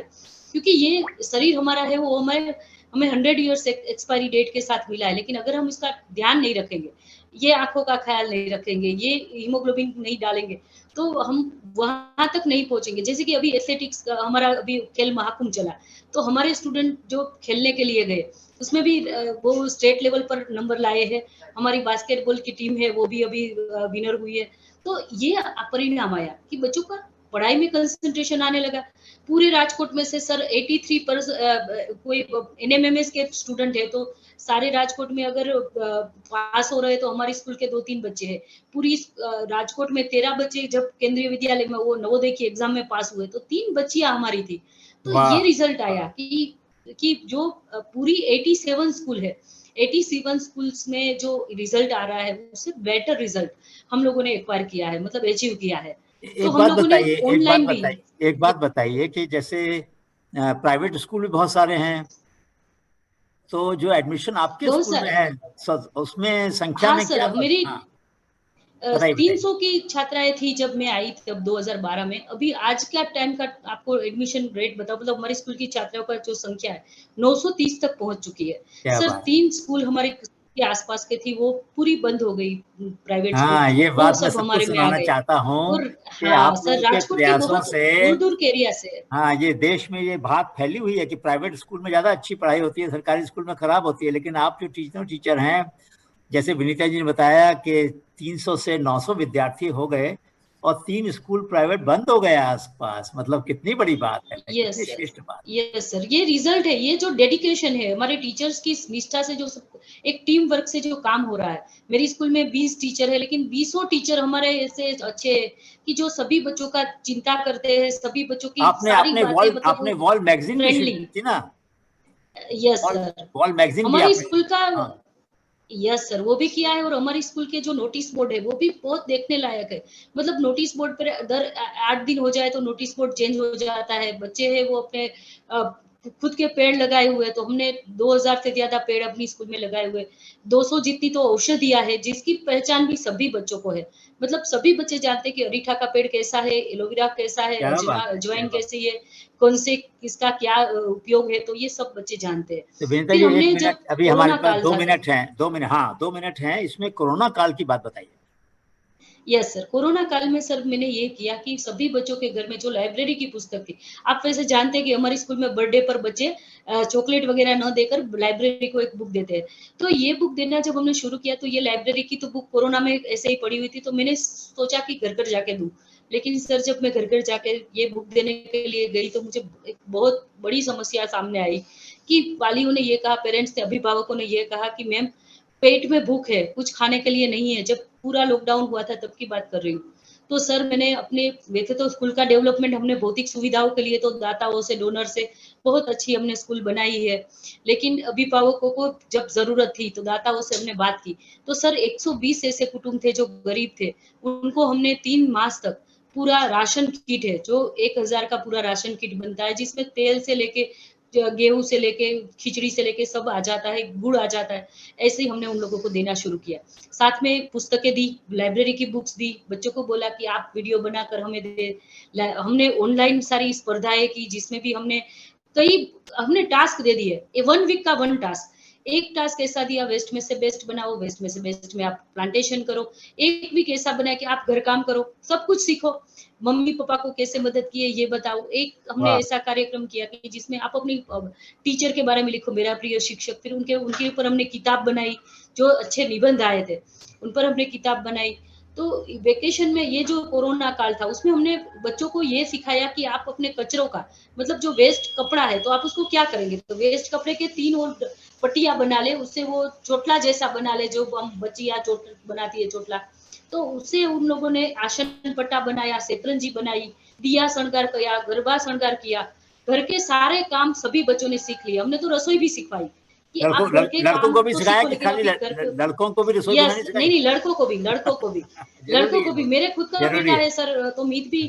क्योंकि ये शरीर हमारा है, वो हमें 100 ईयर्स एक्सपायरी डेट के साथ मिला है। लेकिन अगर हम इसका ध्यान नहीं रखेंगे, ये आंखों का ख्याल नहीं रखेंगे, ये हीमोग्लोबिन नहीं डालेंगे, तो हम वहां तक नहीं पहुंचेंगे। जैसे कि अभी एथलेटिक्स हमारा अभी खेल महाकुंभ चला, तो हमारे स्टूडेंट जो खेलने के लिए गए, उसमें भी वो स्टेट लेवल पर नंबर लाए हैं। हमारी बास्केटबॉल की टीम है, वो भी अभी विनर हुई है। तो ये परिणाम आया कि बच्चों का पढ़ाई में कंसंट्रेशन आने लगा। पूरे राजकोट में से सर 83% कोई एनएमएमएस के स्टूडेंट है, तो सारे राजकोट में अगर पास हो रहे हैं तो हमारे स्कूल के 2-3 बच्चे हैं। पूरी राजकोट में 13 बच्चे जब केंद्रीय विद्यालय में वो नवोदय की एग्जाम में पास हुए, तो 3 बच्चियां हमारी थी। तो ये रिजल्ट आया कि जो पूरी 87 स्कूल है, 87 स्कूल्स में जो रिजल्ट आ रहा है उससे बेटर रिजल्ट हम लोगों ने एक्वायर किया है, मतलब अचीव किया है। तो हम लोगों ने ऑनलाइन भी एक बात बताइए कि जैसे प्राइवेट स्कूल भी बहुत सारे हैं, तो जो एडमिशन आपके स्कूल में है उसमें संख्या में क्या? मेरी हाँ, 300 की छात्राएं थी जब मैं आई तब 2012 में। अभी आज का टाइम का आपको एडमिशन रेट बताओ, मतलब हमारे स्कूल की छात्राओं का जो संख्या है 930 तक पहुंच चुकी है सर। 3 स्कूल हमारे के आसपास के थी वो पूरी बंद हो गई प्राइवेट स्कूल। हाँ, ये बात मैं सब हमारे में आ सुनाना गए। चाहता हूँ और कि हाँ आप सर, राजकोट के बहुत दूर-दूर के एरिया से। हाँ, ये देश में ये बात फैली हुई है कि प्राइवेट स्कूल में ज्यादा अच्छी पढ़ाई होती है, सरकारी स्कूल में खराब होती है। लेकिन आप जो टीचर हैं, जैसे विनीता जी ने बताया कि 300 से 900 विद्यार्थी हो गए और 3 स्कूल प्राइवेट बंद हो गए आसपास, मतलब कितनी बड़ी बात है, कितनी श्रेष्ठ बात। यस सर, ये रिजल्ट है, ये जो डेडिकेशन है हमारे टीचर्स की निष्ठा से, जो सब एक टीम वर्क से जो काम हो रहा है। मेरी स्कूल में 20 टीचर है, लेकिन 20 टीचर हमारे ऐसे अच्छे कि जो सभी बच्चों का चिंता करते हैं, सभी बच्चों की सारी बातें, मतलब आपने वॉल मैगजीन भी शुरू की थी ना? यस सर, वॉल मैगजीन हमारी स्कूल का यस सर, वो भी किया है। और हमारी स्कूल के जो नोटिस बोर्ड है वो भी बहुत देखने लायक है। मतलब नोटिस बोर्ड पर दर 8 दिन हो जाए तो नोटिस बोर्ड चेंज हो जाता है। बच्चे हैं वो अपने खुद के पेड़ लगाए हुए, तो हमने 2000 से ज्यादा पेड़ अपनी स्कूल में लगाए हुए। 200 जितनी तो औषधियां है जिसकी पहचान भी सभी बच्चों को है। मतलब सभी बच्चे जानते हैं कि अरीठा का पेड़ कैसा है, एलोवेरा कैसा है, अजवाइन कैसी है, कौन से किसका क्या उपयोग है, तो ये सब बच्चे जानते हैं। तो बेटा जी, 1 मिनट, अभी हमारे पास 2 मिनट हैं, 2 मिनट, हाँ 2 मिनट हैं, इसमें कोरोना काल की बात बताइए। यस सर, कोरोना काल में सर मैंने ये किया कि सभी बच्चों के घर में जो लाइब्रेरी की पुस्तक थी, आप वैसे जानते हैं कि हमारे स्कूल में बर्थडे पर बच्चे चॉकलेट वगैरह न देकर लाइब्रेरी को एक बुक देते हैं। तो ये बुक देना जब हमने शुरू किया तो ये लाइब्रेरी की तो बुक कोरोना में ऐसे ही पड़ी हुई थी, तो मैंने सोचा कि घर घर जाके दूं। लेकिन सर जब मैं घर घर जाके ये बुक देने के लिए गई तो मुझे एक बहुत बड़ी समस्या सामने आई कि वालियों ने ये कहा, पेरेंट्स ने, अभिभावकों ने ये कहा कि मैम पेट में भूख है, कुछ खाने के लिए नहीं है। जब पूरा लॉकडाउन हुआ था तब की बात कर रही हूँ। तो सर मैंने अपने, वैसे तो स्कूल का डेवलपमेंट हमने भौतिक सुविधाओं के लिए तो दाताओं से, डोनर से बहुत अच्छी हमने स्कूल बनाई है, लेकिन अभिभावकों को जब जरूरत थी तो दाताओं से हमने बात की। तो सर 120 ऐसे कुटुंब थे जो गरीब थे, उनको हमने 3 मास तक पूरा राशन किट है, जो 1000 का पूरा राशन किट बनता है, जिसमें तेल से लेके गेहूं से लेके खिचड़ी से लेके सब आ जाता है, गुड़ आ जाता है। ऐसे ही हमने उन लोगों को देना शुरू किया। साथ में पुस्तकें दी, लाइब्रेरी की बुक्स दी, बच्चों को बोला कि आप वीडियो बनाकर हमें दे। हमने ऑनलाइन सारी स्पर्धाएं की, जिसमें भी हमने टास्क दे दिए, 1 वीक का 1 टास्क। एक टास्क ऐसा दिया, वेस्ट में से बेस्ट बनाओ, वेस्ट में से बेस्ट में आप प्लांटेशन करो। एक वीक ऐसा बनाया कि आप घर काम करो, सब कुछ सीखो, मम्मी पापा को कैसे मदद किए ये बताओ। एक हमने ऐसा कार्यक्रम किया कि जिसमें आप अपनी टीचर के बारे में लिखो, मेरा प्रिय शिक्षक। फिर उनके ऊपर हमने किताब बनाई, जो अच्छे निबंध आए थे उन पर हमने किताब बनाई। तो वेकेशन में ये जो कोरोना काल था उसमें हमने बच्चों को ये सिखाया कि आप अपने कचरों का, मतलब जो वेस्ट कपड़ा है तो आप उसको क्या करेंगे, तो वेस्ट कपड़े के 3 और पट्टियां बना ले, उससे वो चोटला जैसा बना ले, जो हम बच्चियां बनाती है चोटला, तो उससे उन लोगों ने आसन पट्टा बनाया, सेतरंजी बनाई, दिया शृंगार किया, गरबा शृंगार किया। घर के सारे काम सभी बच्चों ने सीख लिया। हमने तो रसोई भी सिखवाई कि आप घर के लड़कों काम को भी तो सिखाया सीखो, कि लेकिन खाली लड़कों को भी रसोई बनानी सिखाई? नहीं, लड़कों को भी लड़कों को भी। मेरे खुद का बेटा है सर, तो मीत भी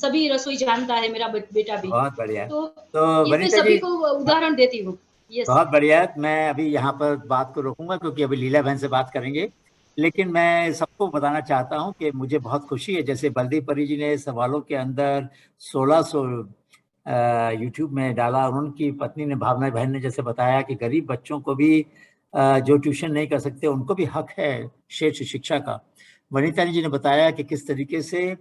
सभी रसोई जानता है, मेरा बेटा भी। बहुत बढ़िया। तो ये मैं सभी को उदाहरण देती हूँ। बहुत बढ़िया। मैं अभी यहाँ पर बात को रोकूंगा क्योंकि अभी लीला बहन से बात करेंगे, लेकिन मैं सबको बताना चाहता हूँ कि मुझे बहुत खुशी है, जैसे बल्दी परी जी ने सवालों के अंदर 1600 यूट्यूब में डाला, और उनकी पत्नी ने, भावना बहन ने जैसे बताया कि गरीब बच्चों को भी जो ट्यूशन नहीं कर सकते उनको भी हक है श्रेष्ठ शिक्षा का। वनिता जी ने बताया कि किस तरीके से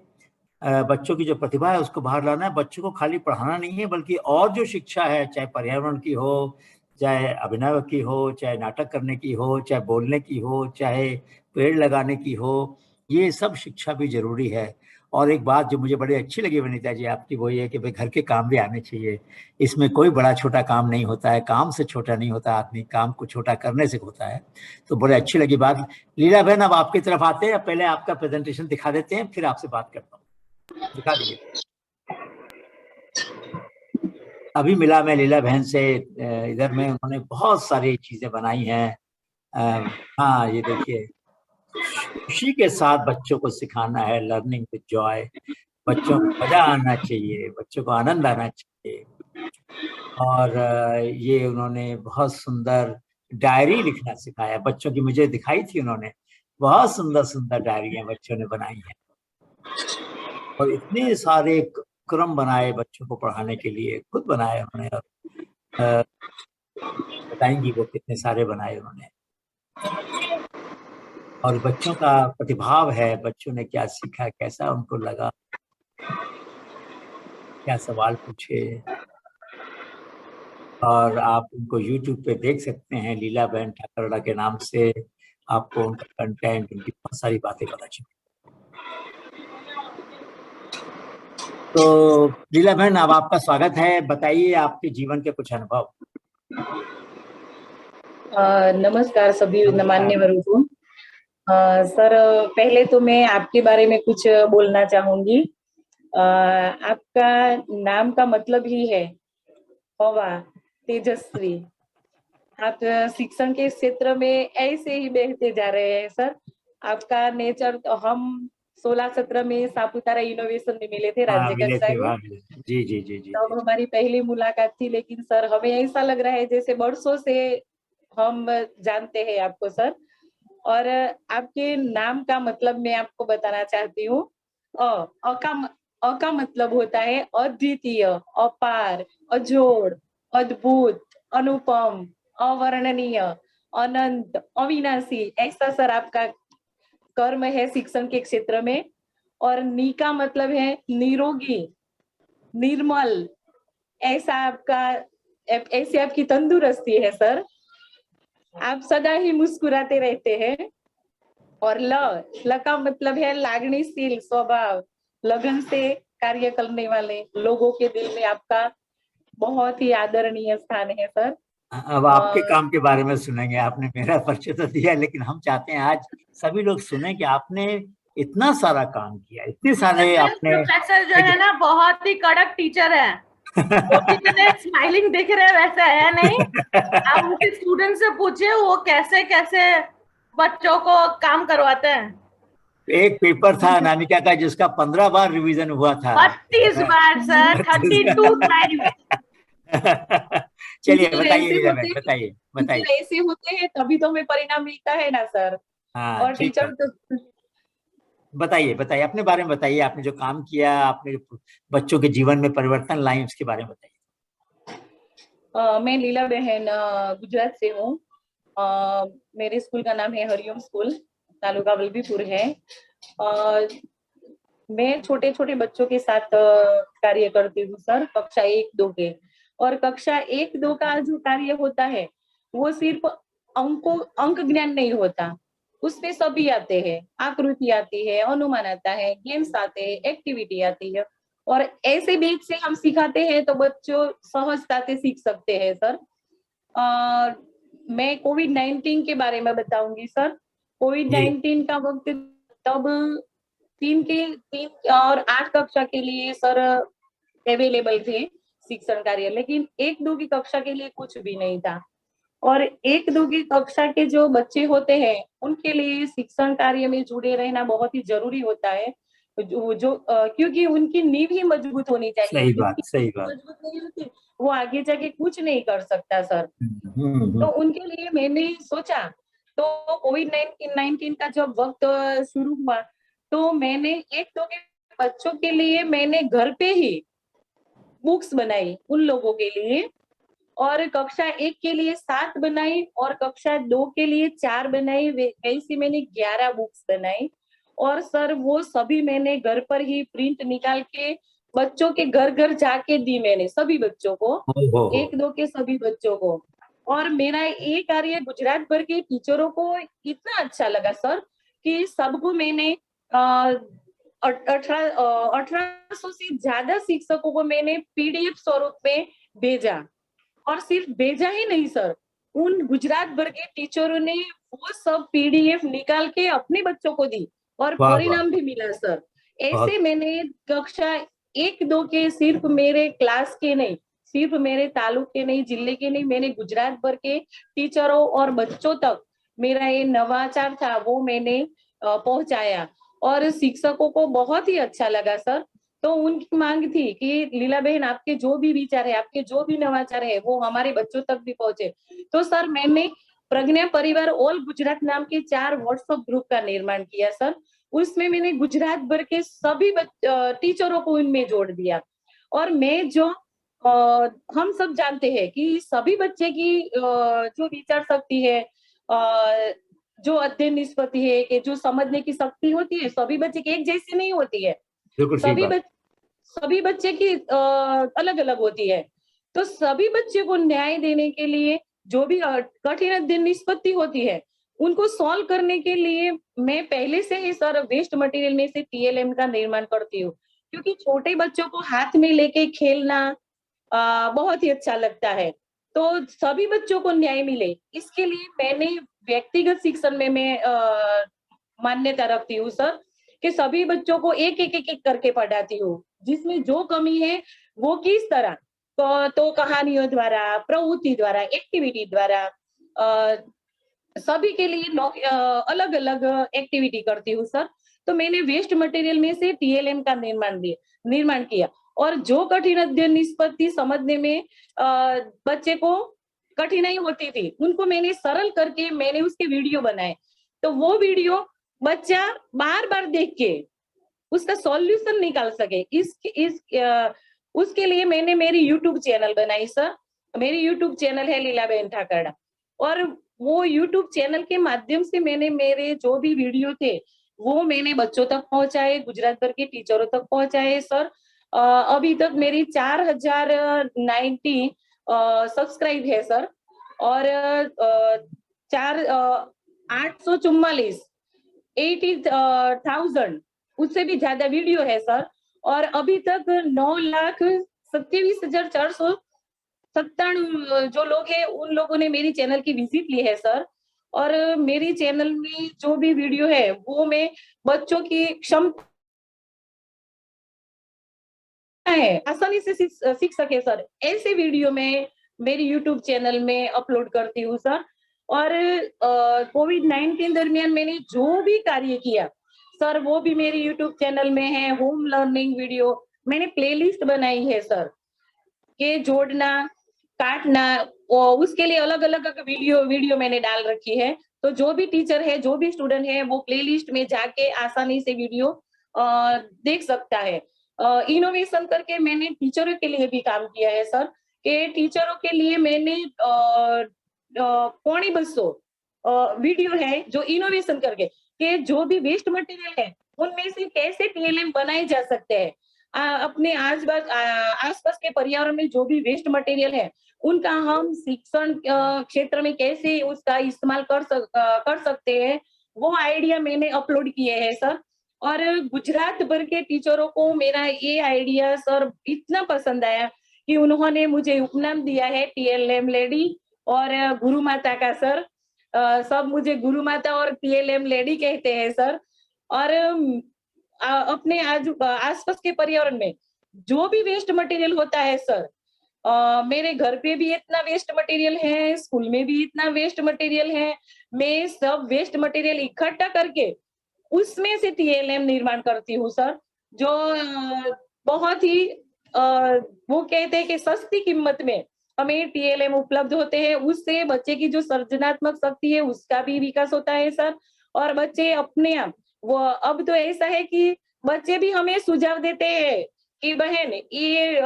बच्चों की जो प्रतिभा है उसको बाहर लाना है। बच्चों को खाली पढ़ाना नहीं है, बल्कि और जो शिक्षा है, चाहे पर्यावरण की हो, चाहे अभिनय की हो, चाहे नाटक करने की हो, चाहे बोलने की हो, चाहे पेड़ लगाने की हो, ये सब शिक्षा भी जरूरी है। और एक बात जो मुझे बड़ी अच्छी लगी वनिता जी आपकी, वो ये कि भाई घर के काम भी आने चाहिए। इसमें कोई बड़ा छोटा काम नहीं होता है, काम से छोटा नहीं होता आदमी, काम को छोटा करने से होता है। तो बड़े अच्छी लगी बात। लीला बहन, अब आपकी तरफ आते हैं, पहले आपका प्रेजेंटेशन दिखा देते हैं, फिर आपसे बात करता हूँ। दिखा दीजिए। अभी मिला मैं लीला बहन से इधर में, उन्होंने बहुत सारी चीजें बनाई हैं। हाँ ये देखिए, खुशी के साथ बच्चों को सिखाना है, लर्निंग विद जॉय। बच्चों को मजा आना चाहिए, बच्चों को आनंद आना चाहिए। और ये उन्होंने बहुत सुंदर डायरी लिखना सिखाया बच्चों की, मुझे दिखाई थी उन्होंने, बहुत सुंदर सुंदर डायरियां बच्चों ने बनाई हैं। और इतने सारे क्रम बनाए बच्चों को पढ़ाने के लिए, खुद बनाए उन्होंने। बताएंगी वो कितने सारे बनाए उन्होंने। और बच्चों का प्रतिभाव है, बच्चों ने क्या सीखा, कैसा उनको लगा, क्या सवाल पूछे। और आप उनको YouTube पे देख सकते हैं, लीला बहन ठाकरड़ा के नाम से आपको उनका कंटेंट, उनकी बहुत सारी बातें पता चलेंगी। तो लीला बहन, अब आपका स्वागत है, बताइए आपके जीवन के कुछ अनुभव। नमस्कार सभी मान्यवरों को। सर, पहले तो मैं आपके बारे में कुछ बोलना चाहूंगी। आपका नाम का मतलब ही है हवा, तेजस्वी। आप शिक्षण के क्षेत्र में ऐसे ही बहते जा रहे हैं सर। आपका नेचर, तो हम 16-17 में सापुतारा इनोवेशन में मिले थे राज्य कक्षा में। जी जी जी जी। तब हमारी पहली मुलाकात थी, लेकिन सर हमें ऐसा लग रहा है जैसे बरसों से हम जानते हैं आपको सर। और आपके नाम का मतलब मैं आपको बताना चाहती हूँ। अ का मतलब होता है अद्वितीय, अपार, अजोड़, अद्भुत, अनुपम, अवर्णनीय, अनंत, अविनाशी, ऐसा सर आपका कर्म है शिक्षण के क्षेत्र में। और नी का मतलब है निरोगी, निर्मल, ऐसा आपका, ऐसी आपकी तंदुरुस्ती है सर। आप सदा ही मुस्कुराते रहते हैं। और ल का मतलब है लागणीशील स्वभाव, लगन से कार्य करने वाले, लोगों के दिल में आपका बहुत ही आदरणीय स्थान है सर। अब आपके काम के बारे में सुनेंगे। आपने मेरा परिचय तो दिया, लेकिन हम चाहते हैं आज सभी लोग सुने कि आपने इतना सारा काम किया, इतने सारे आपने। प्रोफेसर जो है ना, बहुत ही कड़क टीचर है। वो कितने स्माइलिंग दिख रहे हैं वैसा है नहीं। आप उनके स्टूडेंट से पूछिए वो कैसे कैसे बच्चों को काम करवाते हैं। एक पेपर था अनामिका का जिसका 15 बार रिवीजन हुआ था। 32 बार सर, 32 टाइम। चलिए बताइए बताइए बताइए। ऐसे होते हैं तभी तो हमें परिणाम मिलता है ना सर। हाँ, और टीचर तो बताइए बताइए, अपने बारे में बताइए, आपने जो काम किया, आपने बच्चों के जीवन में परिवर्तन लाई, उसके बारे में बताइए। मैं लीला बहन गुजरात से हूँ। मेरे स्कूल का नाम है हरिओम स्कूल, तालुका वल्लभीपुर है। मैं छोटे छोटे बच्चों के साथ कार्य करती हूँ सर, कक्षा 1-2 के। और कक्षा 1-2 का जो कार्य होता है वो सिर्फ अंक ज्ञान नहीं होता, उसमें सभी आते हैं, आकृति आती है, अनुमान आता है, गेम्स आते हैं, एक्टिविटी आती है। और ऐसे बीच से हम सिखाते हैं तो बच्चों सहजता से सीख सकते हैं सर। मैं कोविड-19 के बारे में बताऊंगी सर। कोविड-19 का वक्त तब 3 और 8 कक्षा के लिए सर अवेलेबल थे शिक्षण कार्य, लेकिन 1-2 की कक्षा के लिए कुछ भी नहीं था। और 1-2 की कक्षा के जो बच्चे होते हैं उनके लिए शिक्षण कार्य में जुड़े रहना बहुत ही जरूरी होता है, क्योंकि उनकी नींव ही मजबूत होनी चाहिए। सही बात, सही बात। मजबूत नहीं होती वो आगे जाके कुछ नहीं कर सकता सर। तो उनके लिए मैंने सोचा, तो कोविड-19 का जब वक्त शुरू हुआ तो मैंने 1-2 के बच्चों के लिए मैंने घर पे ही बुक्स बनाई उन लोगों के लिए। और कक्षा 1 के लिए 7 बनाई और कक्षा 2 के लिए 4 बनाई। वैसे मैंने 11 बुक्स बनाई। और सर वो सभी मैंने घर पर ही प्रिंट निकाल के बच्चों के घर घर जाके दी मैंने, सभी बच्चों को, 1-2 के सभी बच्चों को। और मेरा ये कार्य गुजरात भर के टीचरों को इतना अच्छा लगा सर कि सबको मैंने 1800 से ज्यादा शिक्षकों को मैंने PDF स्वरूप में भेजा। और सिर्फ भेजा ही नहीं सर, उन गुजरात भर के टीचरों ने वो सब PDF निकाल के अपने बच्चों को दी और परिणाम भी मिला सर। ऐसे मैंने कक्षा 1-2 के सिर्फ मेरे क्लास के नहीं, सिर्फ मेरे तालुके नहीं, जिले के नहीं, मैंने गुजरात भर के टीचरों और बच्चों तक मेरा ये नवाचार था वो मैंने पहुंचाया और शिक्षकों को बहुत ही अच्छा लगा सर। तो उनकी मांग थी कि लीला बहन आपके जो भी विचार है, आपके जो भी नवाचार है वो हमारे बच्चों तक भी पहुंचे। तो सर मैंने प्रज्ञा परिवार ऑल गुजरात नाम के 4 व्हाट्सएप ग्रुप का निर्माण किया सर। उसमें मैंने गुजरात भर के सभी टीचरों को उनमें जोड़ दिया। और मैं जो हम सब जानते हैं कि सभी बच्चे की जो विचार शक्ति है, जो अध्ययन निष्पत्ति है, कि जो समझने की शक्ति होती है, सभी बच्चे की एक जैसी नहीं होती है। सभी बच्चे की अलग अलग होती है। तो सभी बच्चे को न्याय देने के लिए जो भी कठिन अध्ययन निष्पत्ति होती है उनको सॉल्व करने के लिए मैं पहले से ही सर वेस्ट मटेरियल में से TLM का निर्माण करती हूँ, क्योंकि छोटे बच्चों को हाथ में लेके खेलना बहुत ही अच्छा लगता है। तो सभी बच्चों को न्याय मिले इसके लिए मैंने व्यक्तिगत शिक्षण में मैं मान्यता रखती हूँ सर कि सभी बच्चों को एक एक करके पढ़ाती हूँ, जिसमें जो कमी है वो किस तरह तो कहानियों द्वारा, प्रवृत्ति द्वारा, एक्टिविटी द्वारा सभी के लिए अलग अलग एक्टिविटी करती हूँ सर। तो मैंने वेस्ट मटेरियल में से TLM का निर्माण किया और जो कठिन अध्ययन निष्पत्ति समझने में बच्चे को कठिनाई होती थी उनको मैंने सरल करके मैंने उसके वीडियो बनाए। तो वो वीडियो बच्चा बार बार देख के उसका सॉल्यूशन निकाल सके उसके लिए मैंने मेरी यूट्यूब चैनल बनाई सर। मेरी यूट्यूब चैनल है लीला बहन ठाकरड़ा और वो यूट्यूब चैनल के माध्यम से मैंने मेरे जो भी वीडियो थे वो मैंने बच्चों तक पहुंचाए, गुजरात भर के टीचरों तक पहुंचाए सर। अभी तक मेरी 4090 सब्सक्राइब है सर और 844 80,000 उससे भी ज्यादा वीडियो है सर। और अभी तक 9,27,497 जो लोग हैं उन लोगों ने मेरी चैनल की विजिट ली है सर। और मेरी चैनल में जो भी वीडियो है वो मैं बच्चों की क्षमता है आसानी से सीख सके सर, ऐसे वीडियो में मेरी यूट्यूब चैनल में अपलोड करती हूँ सर। और कोविड-19 दरमियान मैंने जो भी कार्य किया सर वो भी मेरी यूट्यूब चैनल में है। होम लर्निंग वीडियो मैंने प्लेलिस्ट बनाई है सर के जोड़ना, काटना और उसके लिए अलग अलग वीडियो मैंने डाल रखी है। तो जो भी टीचर है, जो भी स्टूडेंट है वो प्लेलिस्ट में जाके आसानी से वीडियो देख सकता है। इनोवेशन करके मैंने टीचरों के लिए भी काम किया है सर कि टीचरों के लिए मैंने 250 वीडियो है जो इनोवेशन करके कि जो भी वेस्ट मटेरियल है उनमें से कैसे TLM बनाए जा सकते हैं। अपने आसपास के पर्यावरण में जो भी वेस्ट मटेरियल है उनका हम शिक्षण क्षेत्र में कैसे उसका इस्तेमाल कर सकते हैं वो आइडिया मैंने अपलोड किए हैं सर। और गुजरात भर के टीचरों को मेरा ये आइडिया सर इतना पसंद आया कि उन्होंने मुझे उपनाम दिया है TLM लेडी और गुरु माता का सर। सब मुझे गुरु माता और TLM लेडी कहते हैं सर। और अपने आसपास के पर्यावरण में जो भी वेस्ट मटेरियल होता है सर, मेरे घर पे भी इतना वेस्ट मटेरियल है, स्कूल में भी इतना वेस्ट मटेरियल है, मैं सब वेस्ट मटेरियल इकट्ठा करके उसमें से TLM निर्माण करती हूँ सर। जो बहुत ही वो कहते हैं कि सस्ती कीमत में हमें TLM उपलब्ध होते हैं, उससे बच्चे की जो सृजनात्मक शक्ति है उसका भी विकास होता है सर। और बच्चे अपने आप वो अब तो ऐसा है कि बच्चे भी हमें सुझाव देते हैं कि बहन ये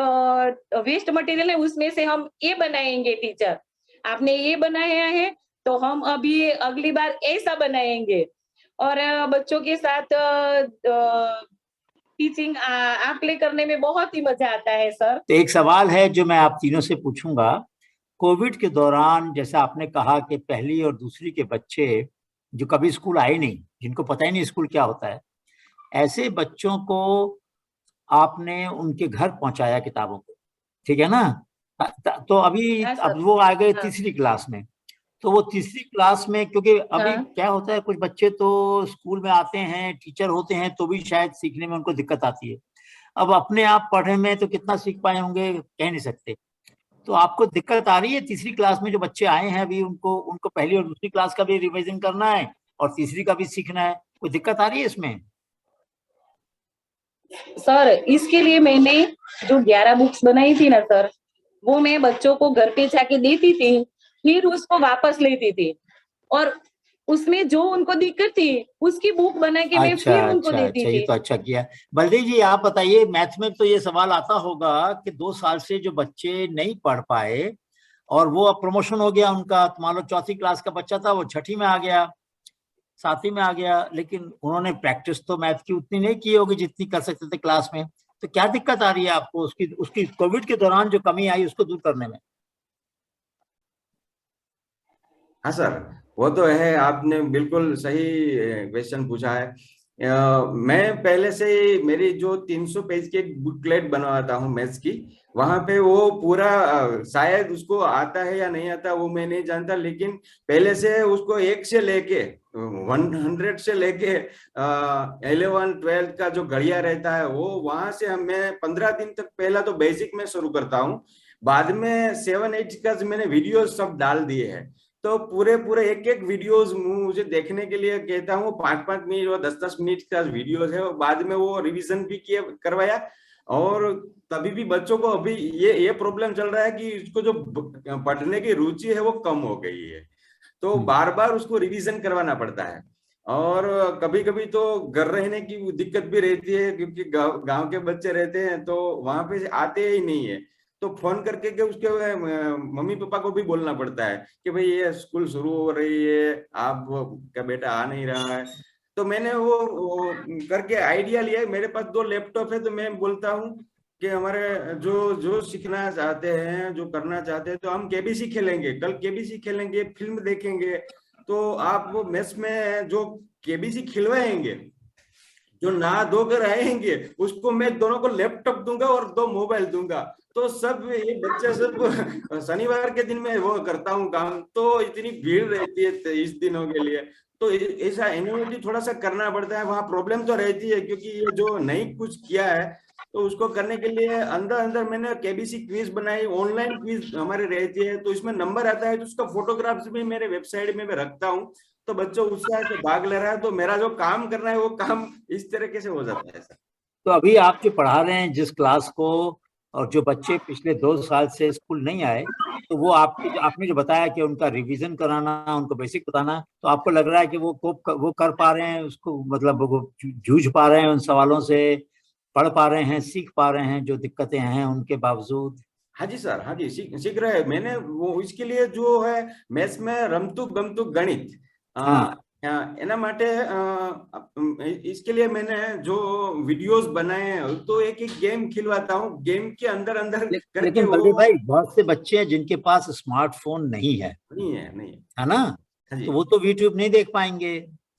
वेस्ट मटेरियल है उसमें से हम ये बनाएंगे, टीचर आपने ये बनाया है तो हम अभी अगली बार ऐसा बनाएंगे। और बच्चों के साथ टीचिंग आंकड़े करने में बहुत ही मजा आता है सर। तो एक सवाल है जो मैं आप तीनों से पूछूंगा। कोविड के दौरान जैसा आपने कहा कि पहली और दूसरी के बच्चे जो कभी स्कूल आए नहीं, जिनको पता ही नहीं स्कूल क्या होता है, ऐसे बच्चों को आपने उनके घर पहुंचाया किताबों को, ठीक है ना? तो अभी अब वो आ गए तीसरी क्लास में, तो वो तीसरी क्लास में क्योंकि अभी क्या होता है कुछ बच्चे तो स्कूल में आते हैं, टीचर होते हैं तो भी शायद सीखने में उनको दिक्कत आती है। अब अपने आप पढ़ने में तो कितना सीख पाए होंगे कह नहीं सकते, तो आपको दिक्कत आ रही है तीसरी क्लास में जो बच्चे आए हैं अभी, उनको पहली और दूसरी क्लास का भी रिवीजन करना है और तीसरी का भी सीखना है, कोई दिक्कत आ रही है इसमें? सर इसके लिए मैंने जो 11 बुक्स बनाई थी ना सर, वो मैं बच्चों को घर पे जाके देती थी, फिर उसको वापस लेती थी और उसमें जो उनको दिक्कत थी उसकी बुक बना के मैं फिर उनको देती ये थी। तो अच्छा किया। बलदेव जी आप बताइए, मैथ में तो ये सवाल आता होगा कि 2 साल से जो बच्चे नहीं पढ़ पाए और वो अब प्रमोशन हो गया उनका, मान लो चौथी क्लास का बच्चा था वो छठी में आ गया, 7वीं में आ गया, लेकिन उन्होंने प्रैक्टिस तो मैथ की उतनी नहीं की होगी जितनी कर सकते थे क्लास में, तो क्या दिक्कत आ रही है आपको उसकी कोविड के दौरान जो कमी आई उसको दूर करने में? हाँ सर, वो तो है, आपने बिल्कुल सही क्वेश्चन पूछा है। मैं पहले से ही मेरी जो 300 पेज की एक बुकलेट बनवाता हूँ मैथ्स की, वहां पे वो पूरा शायद उसको आता है या नहीं आता वो मैं नहीं जानता, लेकिन पहले से उसको 1 से लेके 100 से लेके 11 12 का जो घड़िया रहता है वो वहां से मैं 15 दिन तक पहला तो बेसिक में शुरू करता हूँ, बाद में 7 8 का मैंने वीडियो सब डाल दिए हैं। तो पूरे एक वीडियोस मुझे देखने के लिए कहता हूँ, 5 मिनट और 10 मिनट का वीडियोस है, और बाद में वो रिवीजन भी किए करवाया। और तभी भी बच्चों को अभी ये प्रॉब्लम चल रहा है कि इसको जो पढ़ने की रुचि है वो कम हो गई है, तो बार बार उसको रिवीजन करवाना पड़ता है। और कभी कभी तो घर रहने की दिक्कत भी रहती है, क्योंकि गांव के बच्चे रहते हैं तो वहां पे आते ही नहीं है, तो फोन करके के उसके मम्मी पापा को भी बोलना पड़ता है कि भाई ये स्कूल शुरू हो रही है, आप का बेटा आ नहीं रहा है। तो मैंने वो करके आइडिया लिया, मेरे पास 2 लैपटॉप है, तो मैं बोलता हूँ कि हमारे जो सीखना चाहते हैं, जो करना चाहते हैं, तो हम केबीसी खेलेंगे, कल केबीसी खेलेंगे, फिल्म देखेंगे, तो आप वो मेस में जो केबीसी खिलवाएंगे, जो नहा धोकर आएंगे, उसको मैं दोनों को लैपटॉप दूंगा और 2 मोबाइल दूंगा। तो सब ये बच्चे सब शनिवार के दिन में वो करता हूँ काम, तो इतनी भीड़ रहती है 23 दिनों के लिए, तो ऐसा इनोवेटिव थोड़ा सा करना पड़ता है। वहाँ प्रॉब्लम तो रहती है, क्योंकि ये जो नहीं कुछ किया है तो उसको करने के लिए अंदर मैंने केबीसी क्विज बनाई, ऑनलाइन क्विज हमारे रहती है, तो इसमें नंबर आता है, तो उसका फोटोग्राफ्स भी मेरे वेबसाइट में मैं रखता हूँ, तो बच्चों उत्साह से भाग ले रहा है, तो मेरा जो काम करना है वो काम इस तरीके से हो जाता है सर। तो अभी आप जो पढ़ा रहे हैं जिस क्लास को, और जो बच्चे पिछले 2 साल से स्कूल नहीं आए, तो वो आपने जो बताया कि उनका रिवीजन कराना, उनको बेसिक बताना, तो आपको लग रहा है कि वो कर पा रहे हैं उसको, मतलब वो जूझ पा रहे हैं उन सवालों से, पढ़ पा रहे हैं, सीख पा रहे हैं जो दिक्कतें हैं उनके बावजूद? हाँ जी सर, हाँ जी, सीख रहे हैं। मैंने वो इसके लिए जो है मैथ्स में रमतु गमतु गणित, एना माटे इसके लिए मैंने जो वीडियोस बनाए हैं, तो एक गेम खिलवाता हूँ, गेम के अंदर करके। लेकिन बलदेव भाई, बहुत से बच्चे हैं जिनके पास स्मार्टफोन नहीं है है ना, तो वो तो यूट्यूब नहीं देख पाएंगे।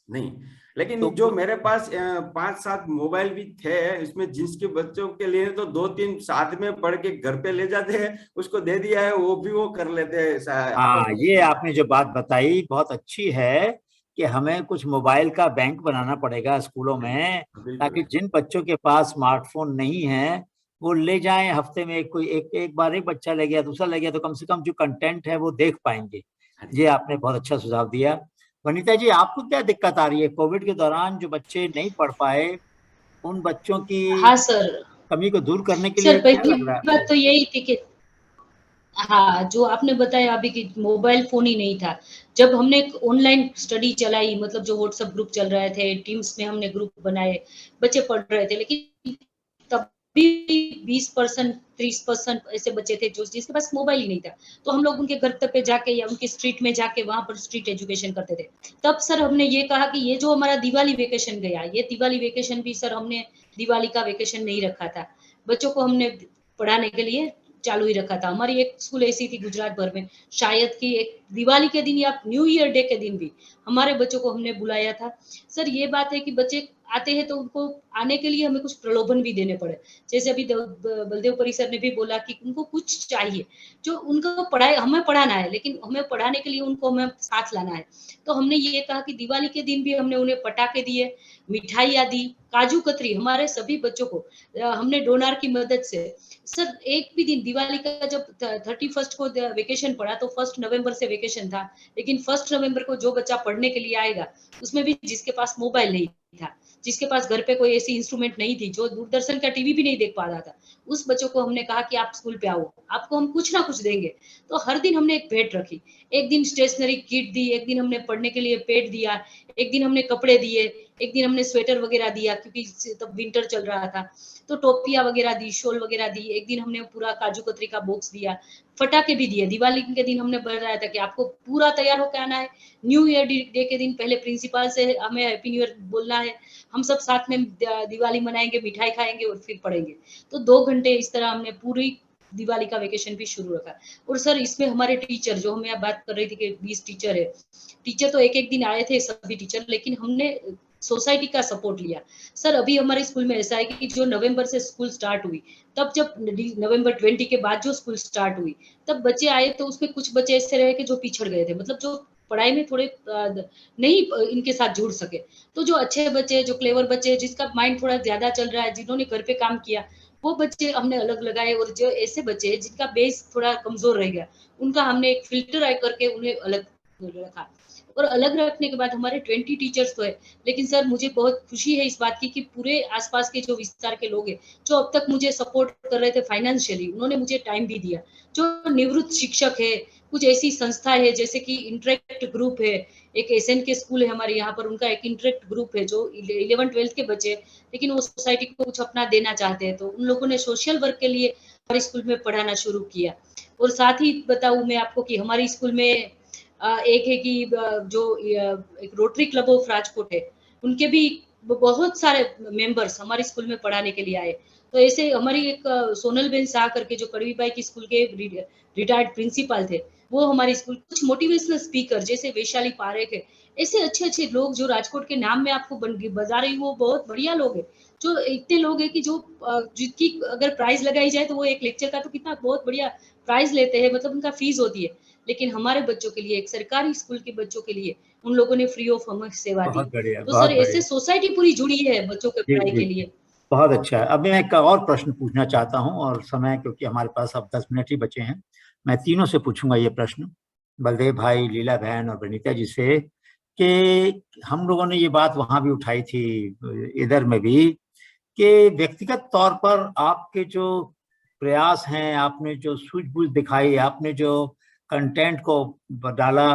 नहीं, लेकिन तो जो मेरे पास 5-7 मोबाइल भी थे, इसमें जिसके बच्चों के लिए तो 2-3 साथ में पढ़ के घर पे ले जाते हैं, उसको दे दिया है, वो भी वो कर लेते हैं। हाँ, ये आपने जो बात बताई बहुत अच्छी है कि हमें कुछ मोबाइल का बैंक बनाना पड़ेगा स्कूलों में, ताकि जिन बच्चों के पास स्मार्टफोन नहीं है वो ले जाएं, हफ्ते में एक बार एक बच्चा ले गया, दूसरा ले गया, तो कम से कम जो कंटेंट है वो देख पाएंगे। ये आपने बहुत अच्छा सुझाव दिया। वनीता जी, आपको क्या दिक्कत आ रही है कोविड के दौरान जो बच्चे नहीं पढ़ पाए, उन बच्चों की हाँ सर, कमी को दूर करने के लिए सर क्या पहली लग रहा है? बात तो यही थी कि हाँ, जो आपने बताया अभी कि मोबाइल फोन ही नहीं था, जब हमने ऑनलाइन स्टडी चलाई, मतलब जो व्हाट्सएप ग्रुप चल रहे थे, टीम्स में हमने ग्रुप बनाए, बच्चे पढ़ रहे थे, लेकिन तब भी 20% 30% ऐसे बच्चे थे जो जिसके पास मोबाइल ही नहीं था, तो हम लोग उनके घर पे जाके या उनके स्ट्रीट में जाके वहां पर स्ट्रीट एजुकेशन करते थे। तब सर हमने ये कहा कि ये जो हमारा दिवाली वेकेशन गया, ये दिवाली वेकेशन भी सर हमने दिवाली का वेकेशन नहीं रखा था, बच्चों को हमने पढ़ाने के लिए चालू ही रखा था। हमारी एक स्कूल ऐसी थी गुजरात भर में, शायद कि एक दिवाली के दिन या न्यू ईयर डे के दिन भी हमारे बच्चों को हमने बुलाया था। सर ये बात है कि बच्चे आते हैं तो उनको आने के लिए हमें कुछ प्रलोभन भी देने पड़े। जैसे अभी बलदेव परिसर ने भी बोला कि उनको कुछ चाहिए, जो उनको पढ़ाई हमें पढ़ाना है, लेकिन हमें पढ़ाने के लिए उनको हमें साथ लाना है। तो हमने ये कहा कि दिवाली के दिन भी हमने उन्हें पटाखे दिए, मिठाइयाँ दी, काजू कतरी हमारे सभी बच्चों को हमने डोनार की मदद से। सर एक भी दिन दिवाली का जब 31 को वेकेशन पड़ा तो 1 नवंबर से वेकेशन था, लेकिन 1 नवंबर को जो बच्चा पढ़ने के लिए आएगा उसमें भी जिसके पास मोबाइल नहीं था, जिसके पास घर पे कोई ऐसी इंस्ट्रूमेंट नहीं थी, जो दूरदर्शन का टीवी भी नहीं देख पा रहा था, उस बच्चों को हमने कहा कि आप स्कूल पे आओ, आपको हम कुछ ना कुछ देंगे। तो हर दिन हमने एक भेंट रखी, एक दिन स्टेशनरी किट दी, एक दिन हमने पढ़ने के लिए पेड दिया, एक दिन हमने कपड़े दिए, एक दिन हमने स्वेटर वगैरह दिया क्योंकि तब विंटर चल रहा था, तो टोपियां वगैरह दी, शॉल वगैरह दी, एक दिन हमने पूरा काजू कतरी का बॉक्स दिया, फटाके भी दिए। दिवाली के दिन हमने बताया था कि आपको पूरा तैयार होकर आना है, न्यू ईयर डे के दिन पहले प्रिंसिपल से हमें हैप्पी न्यू ईयर बोलना है, हम सब साथ में दिवाली मनाएंगे, मिठाई खाएंगे और फिर पढ़ेंगे। तो 2 घंटे इस तरह हमने पूरी दिवाली का वेकेशन भी शुरू रखा। और सर इसमें हमारे टीचर, जो हमें बात कर रही थी कि 20 टीचर है, टीचर तो एक दिन आए थे सभी टीचर, लेकिन हमने सोसाइटी का सपोर्ट लिया। सर अभी हमारे स्कूल में ऐसा है कि जो नवंबर से स्कूल स्टार्ट हुई, तब जब नवंबर 20 के बाद जो स्कूल स्टार्ट हुई, तब बच्चे आए तो उसमें कुछ बच्चे ऐसे रहे कि जो पिछड़ गए थे, मतलब जो पढ़ाई में थोड़े नहीं इनके साथ जुड़ सके। तो जो अच्छे बच्चे, जो क्लेवर बच्चे, जिसका माइंड थोड़ा ज्यादा चल रहा है, जिन्होंने घर पे काम किया, वो बच्चे हमने अलग लगाए, और जो ऐसे बच्चे जिनका बेस थोड़ा कमजोर रह गया, उनका हमने एक फिल्टर करके उन्हें अलग रखा। और अलग रखने के बाद हमारे 20 टीचर्स तो है, लेकिन सर मुझे बहुत खुशी है इस बात की कि पूरे आसपास के जो विस्तार के लोग हैं, जो अब तक मुझे सपोर्ट कर रहे थे फाइनेंशियली, उन्होंने मुझे टाइम भी दिया। जो निवृत्त शिक्षक है, कुछ ऐसी संस्था है जैसे कि इंटरेक्ट ग्रुप है, एक एसएन के स्कूल है हमारे यहाँ पर, उनका एक इंटरेक्ट ग्रुप है जो 11-12 के बच्चे, लेकिन वो सोसाइटी को कुछ अपना देना चाहते हैं, तो उन लोगों ने सोशल वर्क के लिए हमारे स्कूल में पढ़ाना शुरू किया। और साथ ही बताऊं मैं आपको कि हमारे स्कूल में एक है कि जो एक रोटरी क्लब ऑफ राजकोट है, उनके भी बहुत सारे मेंबर्स हमारे स्कूल में पढ़ाने के लिए आए। तो ऐसे हमारी एक सोनल बेन शाह करके जो कड़वी बाई की स्कूल के रिटायर्ड प्रिंसिपल थे, वो हमारे स्कूल कुछ मोटिवेशनल स्पीकर जैसे वैशाली पारेख है, ऐसे अच्छे अच्छे लोग जो राजकोट के नाम में आपको बजा रही, वो बहुत बढ़िया लोग है। जो इतने लोग हैं कि जो जिसकी अगर प्राइस लगाई जाए तो वो एक लेक्चर का तो कितना बहुत बढ़िया प्राइस लेते हैं, मतलब उनका फीस होती है, लेकिन हमारे बच्चों के लिए, एक सरकारी स्कूल के बच्चों के लिए उन लोगों ने फ्री ऑफ हमें सेवा दी। तो बहुत सर बढ़िया। ऐसे सोसाइटी पूरी जुड़ी है बच्चों के जी, पढ़ाई जी, के लिए। बहुत अच्छा है। अब मैं एक और प्रश्न पूछना चाहता हूं, और समय क्योंकि हमारे पास अब 10 मिनट ही बचे हैं, मैं तीनों से पूछूंगा ये प्रश्न, बलदेव भाई, लीला बहन और वनीता जी से, कि हम लोगों ने ये बात वहां भी उठाई थी, इधर में भी, कि व्यक्तिगत तौर पर आपके जो प्रयास हैं, आपने जो सूझबूझ दिखाई, आपने जो कंटेंट को डाला,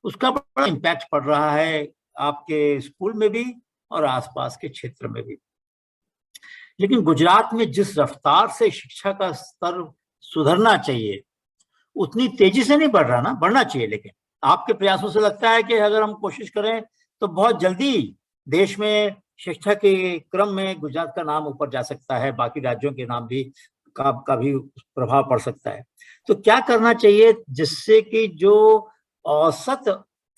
उसका बड़ा इम्पैक्ट पड़ रहा है आपके स्कूल में भी और आसपास के क्षेत्र में भी। लेकिन गुजरात में जिस रफ्तार से शिक्षा का स्तर सुधरना चाहिए, उतनी तेजी से नहीं बढ़ रहा ना, बढ़ना चाहिए। लेकिन आपके प्रयासों से लगता है कि अगर हम कोशिश करें तो बहुत जल्दी देश में शिक्षा के क्रम में गुजरात का नाम ऊपर जा सकता है, बाकी राज्यों के नाम भी का भी प्रभाव पड़ सकता है। तो क्या करना चाहिए जिससे कि जो औसत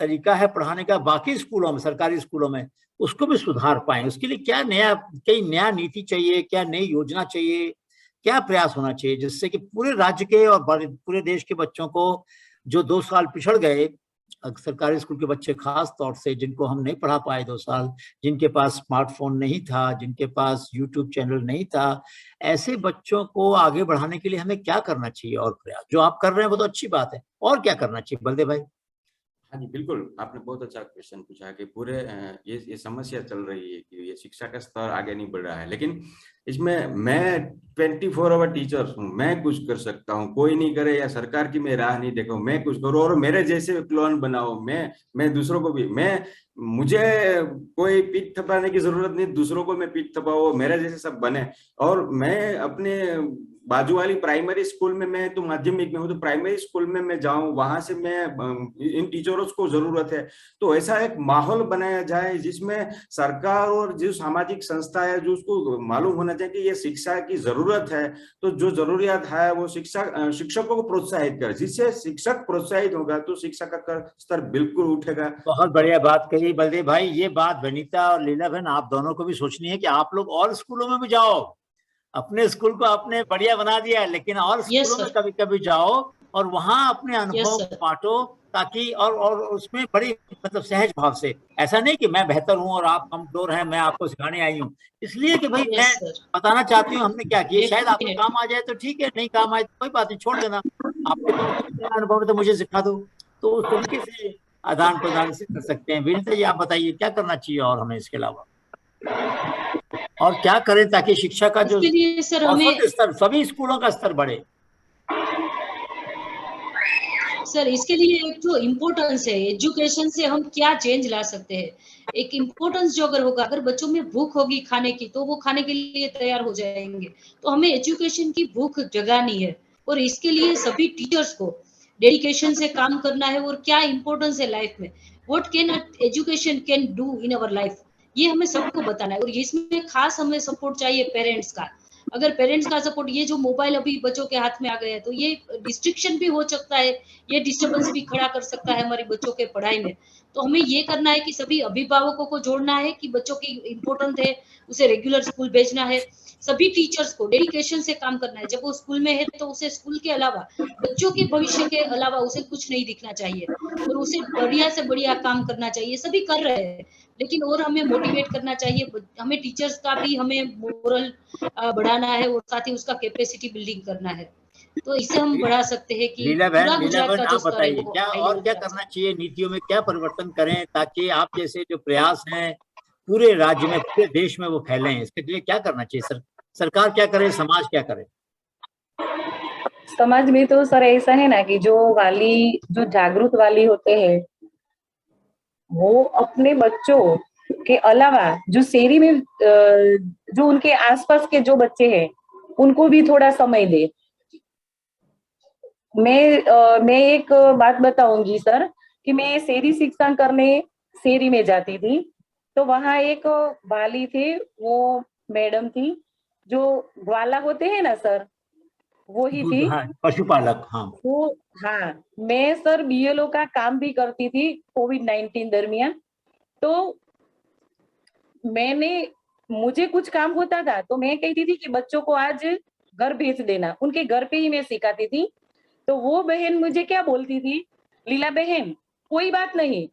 तरीका है पढ़ाने का बाकी स्कूलों में, सरकारी स्कूलों में, उसको भी सुधार पाए? उसके लिए क्या नया नीति चाहिए, क्या नई योजना चाहिए, क्या प्रयास होना चाहिए जिससे कि पूरे राज्य के और पूरे देश के बच्चों को, जो 2 साल पिछड़ गए, सरकारी स्कूल के बच्चे खास तौर से, जिनको हम नहीं पढ़ा पाए 2 साल, जिनके पास स्मार्टफोन नहीं था, जिनके पास यूट्यूब चैनल नहीं था, ऐसे बच्चों को आगे बढ़ाने के लिए हमें क्या करना चाहिए? और प्रयास जो आप कर रहे हैं वो तो अच्छी बात है, और क्या करना चाहिए बलदेव भाई? हाँ जी, बिल्कुल, आपने बहुत अच्छा क्वेश्चन पूछा कि पूरे ये समस्या चल रही है कि ये शिक्षा का स्तर आगे नहीं बढ़ रहा है, लेकिन इसमें मैं 24 आवर टीचर हूँ, मैं कुछ कर सकता हूँ, कोई नहीं करे या सरकार की मैं राह नहीं देखो, मैं कुछ करूँ और मेरे जैसे क्लोन बनाओ, मैं दूसरों को भी, मुझे कोई पीठ थपाने की जरूरत नहीं, दूसरों को मैं पीठ थपाओ, मेरे जैसे सब बने। और मैं अपने बाजू वाली प्राइमरी स्कूल में, मैं तो माध्यमिक में हूँ, तो प्राइमरी स्कूल में मैं जाऊं, वहां से मैं इन टीचरों को जरूरत है। तो ऐसा एक माहौल बनाया जाए जिसमें सरकार और जो सामाजिक संस्था है, जो उसको मालूम होना चाहिए कि ये शिक्षा की जरूरत है, तो जो जरूरियात है वो शिक्षकों को प्रोत्साहित करे। जिससे शिक्षक प्रोत्साहित होगा तो शिक्षा का स्तर बिल्कुल उठेगा। बहुत बढ़िया बात कही बलदेव भाई। ये बात वनीता और लीला बहन आप दोनों को भी सोचनी है कि आप लोग और स्कूलों में भी जाओ। अपने स्कूल को आपने बढ़िया बना दिया है, लेकिन और स्कूलों में कभी कभी जाओ और वहां अपने अनुभव बांटो, ताकि और उसमें बड़ी मतलब सहज भाव से। ऐसा नहीं कि मैं बेहतर हूं और आप कमजोर हैं, मैं आपको सिखाने आई हूं, इसलिए कि भाई मैं बताना चाहती हूँ हमने क्या किया, शायद आपको काम आ जाए तो ठीक है, नहीं काम आए तो कोई बात नहीं, छोड़ देना। आपके अनुभव में तो मुझे सिखा दो। तो उस तरीके से आदान प्रदान से कर सकते हैं। विनीता जी आप बताइए क्या करना चाहिए और हमें इसके अलावा, और क्या करें ताकि शिक्षा का जो औसत स्तर, सभी स्कूलों का स्तर बढ़े। सर इसके लिए एक जो इम्पोर्टेंस है, एजुकेशन से हम क्या चेंज ला सकते हैं, एक इम्पोर्टेंस जो अगर होगा, अगर बच्चों में भूख होगी खाने की तो वो खाने के लिए तैयार हो जाएंगे। तो हमें एजुकेशन की भूख जगानी है, और इसके लिए सभी टीचर्स को डेडिकेशन से काम करना है। और क्या इम्पोर्टेंस है लाइफ में, what can education can do in our life, ये हमें सबको बताना है। और इसमें खास हमें सपोर्ट चाहिए पेरेंट्स का। अगर पेरेंट्स का सपोर्ट, ये जो मोबाइल अभी बच्चों के हाथ में आ गया है, तो ये डिस्ट्रिक्शन भी हो सकता है, ये डिस्टर्बेंस भी खड़ा कर सकता है हमारे बच्चों के पढ़ाई में। तो हमें ये करना है कि सभी अभिभावकों को जोड़ना है कि बच्चों की इम्पोर्टेंट है, उसे रेगुलर स्कूल भेजना है। सभी टीचर्स को डेडिकेशन से काम करना है। जब वो स्कूल में है तो उसे स्कूल के अलावा, बच्चों के भविष्य के अलावा उसे कुछ नहीं दिखना चाहिए, और उसे बढ़िया से बढ़िया काम करना चाहिए। सभी कर रहे हैं, लेकिन और हमें मोटिवेट करना चाहिए। हमें टीचर्स का भी हमें मोरल बढ़ाना है, और साथ ही उसका कैपेसिटी बिल्डिंग करना है। तो इससे हम बढ़ा सकते हैं कि पूरा गुजरात का जो स्तर है वो क्या और क्या करना चाहिए, नीतियों में क्या परिवर्तन करें ताकि आप जैसे जो प्रयास हैं पूरे राज्य में, पूरे देश में वो फैले। इसके लिए क्या करना चाहिए, सरकार क्या करे, समाज क्या करे? समाज में तो सर ऐसा है ना कि जो वाली, जो जागरूक वाली होते हैं, वो अपने बच्चों के अलावा जो शहरी में जो उनके आसपास के जो बच्चे हैं उनको भी थोड़ा समय दे। मैं एक बात बताऊंगी सर कि मैं शहरी शिक्षण करने शहरी में जाती थी, तो वहां एक वाली थे, वो मैडम थी, जो ग्वाला होते हैं ना सर, वो ही थी। हाँ, पशुपालक। हाँ, वो हाँ, मैं सर बीएलओ का काम भी करती थी कोविड-19 दरमियान। तो मुझे कुछ काम होता था तो मैं कहती थी कि बच्चों को आज घर भेज देना, उनके घर पे ही मैं सिखाती थी। तो वो बहन मुझे क्या बोलती थी, लीला बहन कोई बात नहीं,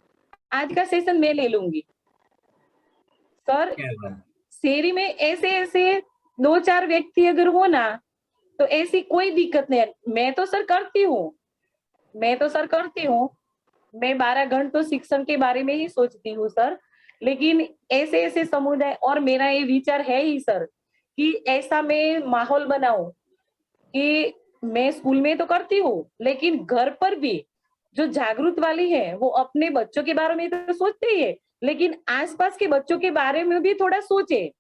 आज का सेशन मैं ले लूंगी। सर शहरी में ऐसे ऐसे 2-4 व्यक्ति अगर हो ना तो ऐसी कोई दिक्कत नहीं है। मैं तो सर करती हूँ, मैं 12 घंटों शिक्षण के बारे में ही सोचती हूँ सर। लेकिन ऐसे ऐसे समुदाय, और मेरा ये विचार है ही सर कि ऐसा मैं माहौल बनाऊं कि मैं स्कूल में तो करती हूँ, लेकिन घर पर भी जो जागरूक वाली है वो अपने बच्चों के बारे में तो सोचते ही है, लेकिन आसपास के बच्चों के बारे में भी थोड़ा सोचे,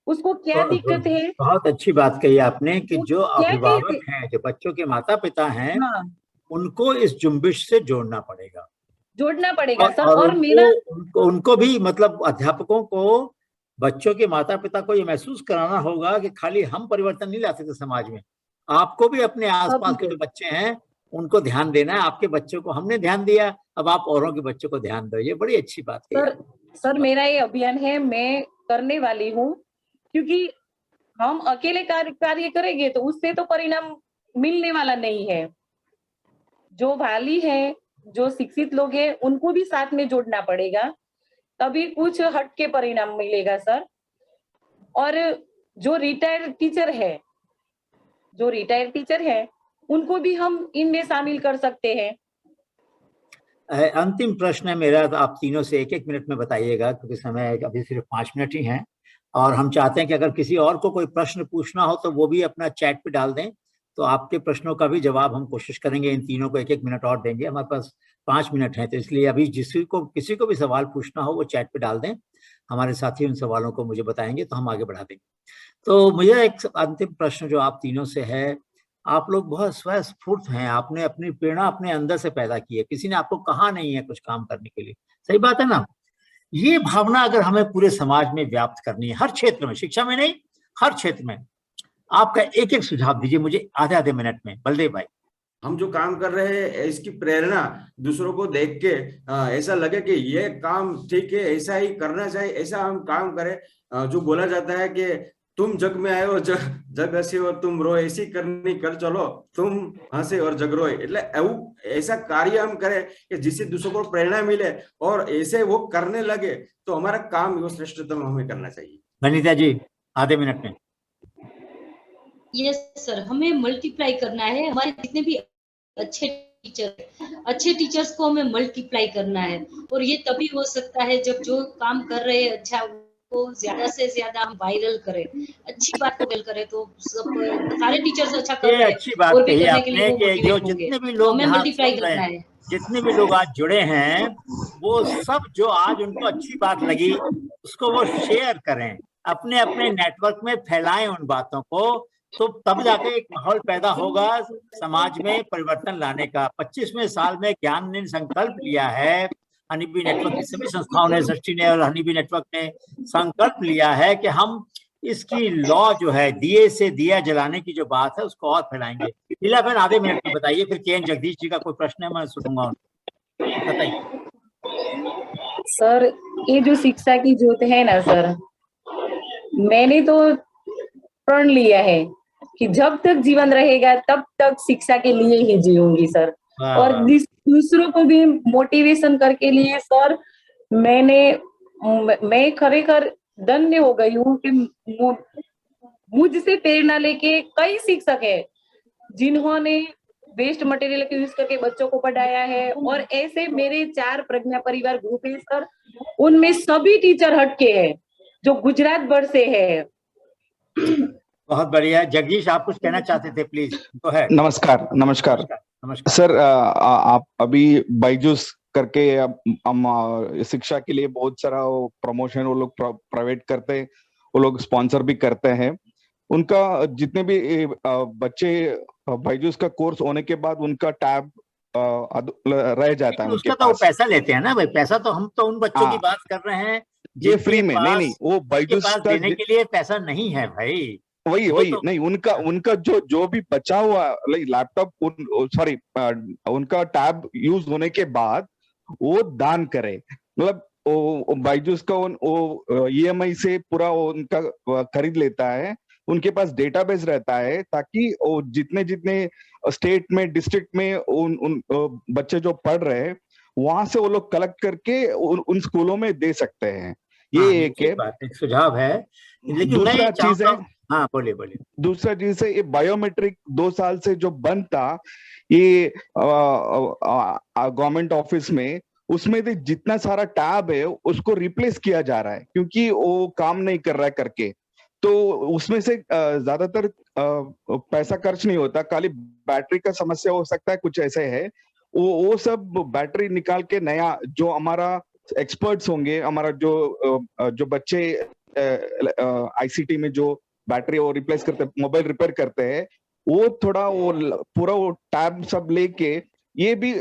उसको क्या दिक्कत है। बहुत अच्छी बात कही आपने कि जो अभिभावक हैं, जो बच्चों के माता पिता हैं, उनको इस जुम्बिश से जोड़ना पड़ेगा सर। और उनको भी, मतलब अध्यापकों को बच्चों के माता पिता को ये महसूस कराना होगा कि खाली हम परिवर्तन नहीं ला सकते समाज में, आपको भी अपने आसपास के जो बच्चे हैं उनको ध्यान देना है। आपके बच्चों को हमने ध्यान दिया, अब आप औरों के बच्चों को ध्यान दो। ये बड़ी अच्छी बात है सर। मेरा ये अभियान है, मैं करने वाली हूँ, क्योंकि हम अकेले कार्य करेंगे तो उससे तो परिणाम मिलने वाला नहीं है। जो वाली है, जो शिक्षित लोग हैं, उनको भी साथ में जोड़ना पड़ेगा, तभी कुछ हटके परिणाम मिलेगा सर। और जो रिटायर्ड टीचर है उनको भी हम इनमें शामिल कर सकते हैं। अंतिम प्रश्न है मेरा, तो आप तीनों से 1-1 मिनट में बताइएगा, क्योंकि समय अभी सिर्फ 5 मिनट ही हैं, और हम चाहते हैं कि अगर किसी और को कोई प्रश्न पूछना हो तो वो भी अपना चैट पे डाल दें, तो आपके प्रश्नों का भी जवाब हम कोशिश करेंगे। इन तीनों को 1-1 मिनट और देंगे, हमारे पास 5 मिनट है, तो इसलिए अभी किसी को भी सवाल पूछना हो वो चैट पे डाल दें। हमारे साथी उन सवालों को मुझे बताएंगे तो हम आगे बढ़ा देंगे। तो मुझे एक अंतिम प्रश्न जो आप तीनों से है, आप लोग बहुत स्वस्फूर्त हैं, आपने अपनी प्रेरणा अपने अंदर से पैदा की है, किसी ने आपको कहा नहीं है कुछ काम करने के लिए, सही बात है ना? ये भावना अगर हमें पूरे समाज में व्याप्त करनी है, हर क्षेत्र में, शिक्षा में नहीं, हर क्षेत्र में, आपका एक एक सुझाव दीजिए मुझे आधे आधे मिनट में। बलदेव भाई। हम जो काम कर रहे हैं इसकी प्रेरणा दूसरों को देख के ऐसा लगे कि ये काम ठीक है, ऐसा ही करना चाहिए, ऐसा हम काम करें। जो बोला जाता है कि तुम जग में आए हो, जग हंसे और तुम रो, ऐसी करनी कर चलो, तुम हंसे और जग रोए। એટલે ऐसा कार्य हम करें कि जिससे दूसरों को प्रेरणा मिले और ऐसे वो करने लगे तो हमारा काम वो श्रेष्ठतम हमें करना चाहिए। वनिता जी आधे मिनट में। यस सर, हमें मल्टीप्लाई करना है, हमारे जितने भी अच्छे टीचर्स को हमें मल्टीप्लाई करना है। और ये तभी हो सकता है जब जो काम कर रहे हैं अच्छा को ज्यादा से ज्यादा हम वायरल करें, अच्छी बात को वायरल करें तो सब सारे टीचर्स अच्छा कर रहे हैं। अच्छी बात कही आपने कि जो जितने भी लोग हमें मल्टीप्लाई करना है, जितने भी लोग आज जुड़े हैं वो सब जो आज उनको अच्छी बात लगी उसको वो शेयर करें, अपने अपने नेटवर्क में फैलाएं उन बातों को, तो तब जाके एक माहौल पैदा होगा समाज में परिवर्तन लाने का। 25वें साल में ज्ञान ने संकल्प लिया है, हनीबी नेटवर्क की सभी संस्थाओं ने, सृष्टि ने और हनीबी नेटवर्क ने संकल्प लिया है कि हम इसकी लॉ जो है दिए से दिया जलाने की जो बात है उसको और फैलाएंगे। लीला बहन आधे मिनट में बताइए, फिर के एन जगदीश जी का कोई प्रश्न है मैं सुनूंगा, बताइए। सर ये जो शिक्षा की ज्योत है ना सर, मैंने तो प्रण लिया है कि जब तक जीवन रहेगा तब तक शिक्षा के लिए ही जीऊंगी सर, और दूसरों को भी मोटिवेशन करके लिए सर मैं खरेखर धन्य हो गई हूँ कि मुझसे प्रेरणा लेके कई शिक्षक है जिन्होंने वेस्ट मटेरियल के यूज करके बच्चों को पढ़ाया है, और ऐसे मेरे 4 प्रज्ञा परिवार ग्रुप है सर, उनमें सभी टीचर हटके हैं जो गुजरात भर से है। बहुत बढ़िया। जगदीश आप कुछ कहना चाहते थे, प्लीज तो है। नमस्कार सर, आप अभी बायजूस करके हम शिक्षा के लिए बहुत सारा प्रमोशन वो लोग प्राइवेट करते हैं, वो लोग स्पॉन्सर भी करते हैं। उनका जितने भी बच्चे बायजूस का कोर्स होने के बाद उनका टैब रह जाता है उसका तो वो पैसा लेते हैं ना भाई, पैसा तो हम तो उन बच्चों की बात कर रहे हैं ये फ्री में नहीं वो बायजूस देने के लिए पैसा नहीं है भाई। वही तो, नहीं उनका जो भी बचा हुआ लैपटॉप सॉरी उनका टैब यूज होने के बाद वो दान करे, मतलब बायजूस का वो EMI से पूरा उनका खरीद लेता है, उनके पास डेटाबेस रहता है ताकि वो जितने स्टेट में डिस्ट्रिक्ट में उन बच्चे जो पढ़ रहे हैं वहां से वो लोग कलेक्ट करके उन स्कूलों में दे सकते हैं। ये एक सुझाव है। लेकिन दूसरा चीज है, हाँ बोलिए। दूसरा चीज है ये बायोमेट्रिक 2 साल से जो बंद था ये गवर्नमेंट ऑफिस में, उसमें जितना सारा टैब है उसको रिप्लेस किया जा रहा है क्योंकि वो काम नहीं कर रहा है करके, तो उसमें से ज्यादातर पैसा खर्च नहीं होता, खाली बैटरी का समस्या हो सकता है, कुछ ऐसे है। वो सब बैटरी निकाल के नया जो हमारा एक्सपर्ट्स होंगे, हमारा जो बच्चे ICT में जो बैटरी वो रिप्लेस करते हैं, मोबाइल रिपेयर करते हैं, वो थोड़ा वो पूरा वो टैब सब लेके ये भी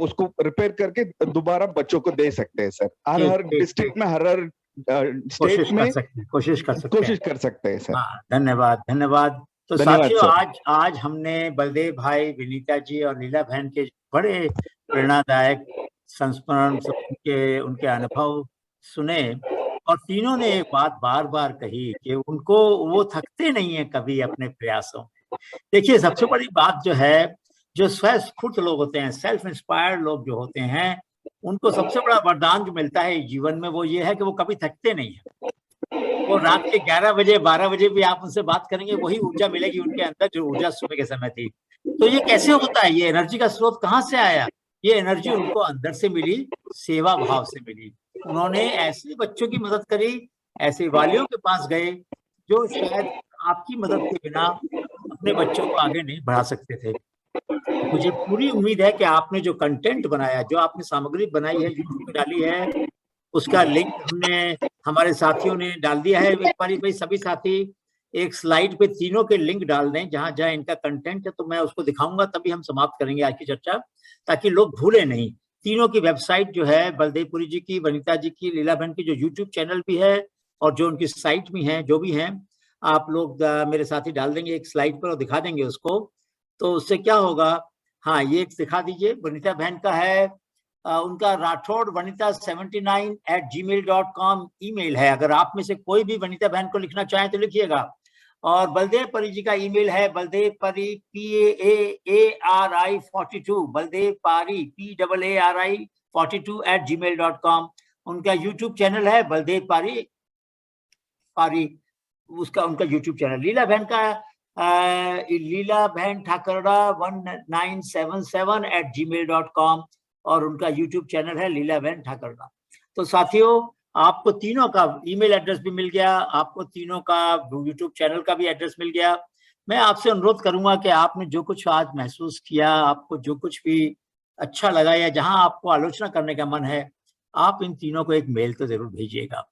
उसको रिपेयर करके दोबारा बच्चों को दे सकते हैं सर। हर डिस्ट्रिक्ट में हर स्टेट में कोशिश कर सकते हैं सर। धन्यवाद। तो साथियों आज हमने बलदेव भाई, विनीता जी और लीला बहन के बड़े प्रेरणादायक संस्मरण उनके अनुभव सुने, और तीनों ने एक बात बार बार कही कि उनको वो थकते नहीं है कभी अपने प्रयासों में। देखिए सबसे बड़ी बात जो है, जो स्वस्फूर्त लोग होते हैं, सेल्फ इंस्पायर्ड लोग जो होते हैं, उनको सबसे बड़ा वरदान जो मिलता है जीवन में वो ये है कि वो कभी थकते नहीं है। वो रात के 11 बजे 12 बजे भी आप उनसे बात करेंगे वही ऊर्जा मिलेगी उनके अंदर जो ऊर्जा सुबह के समय थी। तो ये कैसे होता है, ये एनर्जी का स्रोत कहाँ से आया? ये एनर्जी उनको अंदर से मिली, सेवा भाव से मिली। उन्होंने ऐसे बच्चों की मदद करी, ऐसे वालियों के पास गए जो शायद आपकी मदद के बिना अपने बच्चों को आगे नहीं बढ़ा सकते थे। मुझे पूरी उम्मीद है कि आपने जो कंटेंट बनाया, जो आपने सामग्री बनाई है, यूट्यूब पे डाली है, उसका लिंक हमने हमारे साथियों ने डाल दिया है। एक बार भाई सभी साथी एक स्लाइड पे तीनों के लिंक डाल दें जहां जहां इनका कंटेंट है, तो मैं उसको दिखाऊंगा, तभी हम समाप्त करेंगे आज की चर्चा, ताकि लोग भूले नहीं। तीनों की वेबसाइट जो है, बलदेवपुरी जी की, वनिता जी की, लीला बहन की जो यूट्यूब चैनल भी है और जो उनकी साइट भी है, जो भी है आप लोग मेरे साथी डाल देंगे एक स्लाइड पर और दिखा देंगे उसको। तो उससे क्या होगा, हाँ ये दिखा दीजिए। वनिता बहन का है उनका राठौड़ वनिता 79@gmail.com ईमेल है। अगर आप में से कोई भी वनिता बहन को लिखना चाहें तो लिखिएगा। और बलदेव परी जी का ईमेल है बलदेव परी PAARI 42 बलदेव पारी PAARI 42@gmail.com। उनका यूट्यूब चैनल है बलदेव पारी उसका उनका यूट्यूब चैनल। लीला बहन का लीला बहन ठाकरड़ा 1977@gmail.com और उनका यूट्यूब चैनल है लीला बहन ठाकरड़ा। तो साथियों, आपको तीनों का ईमेल एड्रेस भी मिल गया, आपको तीनों का यूट्यूब चैनल का भी एड्रेस मिल गया। मैं आपसे अनुरोध करूंगा कि आपने जो कुछ आज महसूस किया, आपको जो कुछ भी अच्छा लगा या जहां आपको आलोचना करने का मन है, आप इन तीनों को एक मेल तो जरूर भेजिएगा।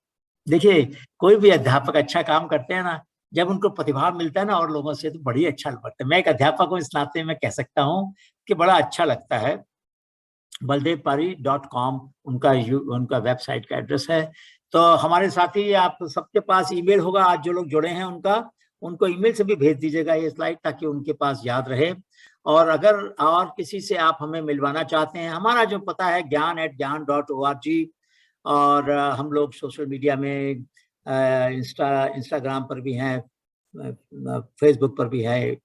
देखिए, कोई भी अध्यापक अच्छा काम करते हैं ना, जब उनको प्रतिभाग मिलता है ना और लोगों से, तो बड़ी अच्छा लगता है। मैं एक अध्यापक हूँ, इस नाते मैं कह सकता हूँ कि बड़ा अच्छा लगता है। baldevpari.com उनका वेबसाइट का एड्रेस है। तो हमारे साथी आप सबके पास ईमेल होगा, आज जो लोग जुड़े हैं उनको ईमेल से भी भेज दीजिएगा ये स्लाइड, ताकि उनके पास याद रहे। और अगर और किसी से आप हमें मिलवाना चाहते हैं, हमारा जो पता है gyan@gyan.org, और हम लोग सोशल मीडिया में इंस्टाग्राम पर भी हैं, फेसबुक पर भी है,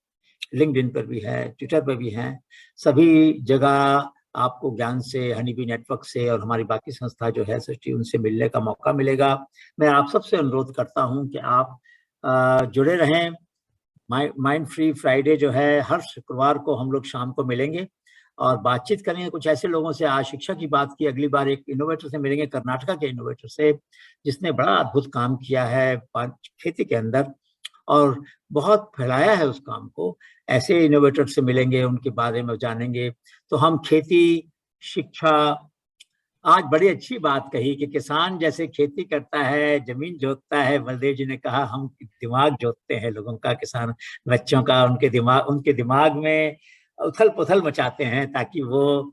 लिंक्डइन पर भी है, ट्विटर पर भी हैं। सभी जगह आपको ज्ञान से, हनीबी नेटवर्क से और हमारी बाकी संस्था जो है सृष्टि, उनसे मिलने का मौका मिलेगा। मैं आप सबसे अनुरोध करता हूं कि आप जुड़े रहें। माइंड फ्री फ्राइडे जो है, हर शुक्रवार को हम लोग शाम को मिलेंगे और बातचीत करेंगे कुछ ऐसे लोगों से। आज शिक्षा की बात की, अगली बार एक इनोवेटर से मिलेंगे, कर्नाटका के इनोवेटर से, जिसने बड़ा अद्भुत काम किया है खेती के अंदर और बहुत फैलाया है उस काम को। ऐसे इनोवेटर से मिलेंगे, उनके बारे में जानेंगे। तो हम खेती, शिक्षा, आज बड़ी अच्छी बात कही कि किसान जैसे खेती करता है, जमीन जोतता है, बलदेव जी ने कहा हम दिमाग जोतते हैं लोगों का, किसान बच्चों का, उनके दिमाग में उथल पुथल मचाते हैं, ताकि वो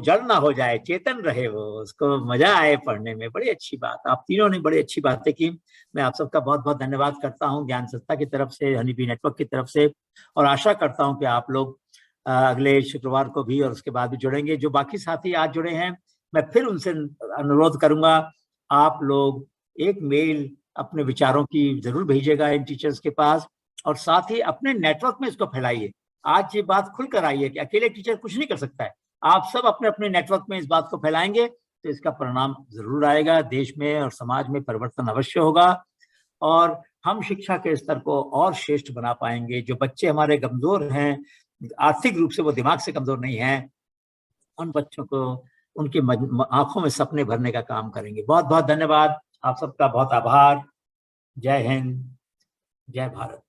जड़ ना हो जाए, चेतन रहे, वो उसको मजा आए पढ़ने में। बड़ी अच्छी बात, आप तीनों ने बड़ी अच्छी बातें की। मैं आप सबका बहुत बहुत धन्यवाद करता हूं, ज्ञान संस्था की तरफ से, हनीबी नेटवर्क की तरफ से, और आशा करता हूं कि आप लोग अगले शुक्रवार को भी और उसके बाद भी जुड़ेंगे। जो बाकी साथी आज जुड़े हैं, मैं फिर उनसे अनुरोध करूंगा, आप लोग एक मेल अपने विचारों की जरूर भेजिएगा इन टीचर्स के पास, और साथ ही अपने नेटवर्क में इसको फैलाइए। आज ये बात खुलकर आई है कि अकेले टीचर कुछ नहीं कर सकता है। आप सब अपने अपने नेटवर्क में इस बात को फैलाएंगे तो इसका परिणाम जरूर आएगा, देश में और समाज में परिवर्तन अवश्य होगा, और हम शिक्षा के स्तर को और श्रेष्ठ बना पाएंगे। जो बच्चे हमारे कमजोर हैं, आर्थिक रूप से वो दिमाग से कमजोर नहीं है, उन बच्चों को उनकी आंखों में सपने भरने का काम करेंगे। बहुत बहुत धन्यवाद, आप सबका बहुत आभार। जय हिंद, जय भारत।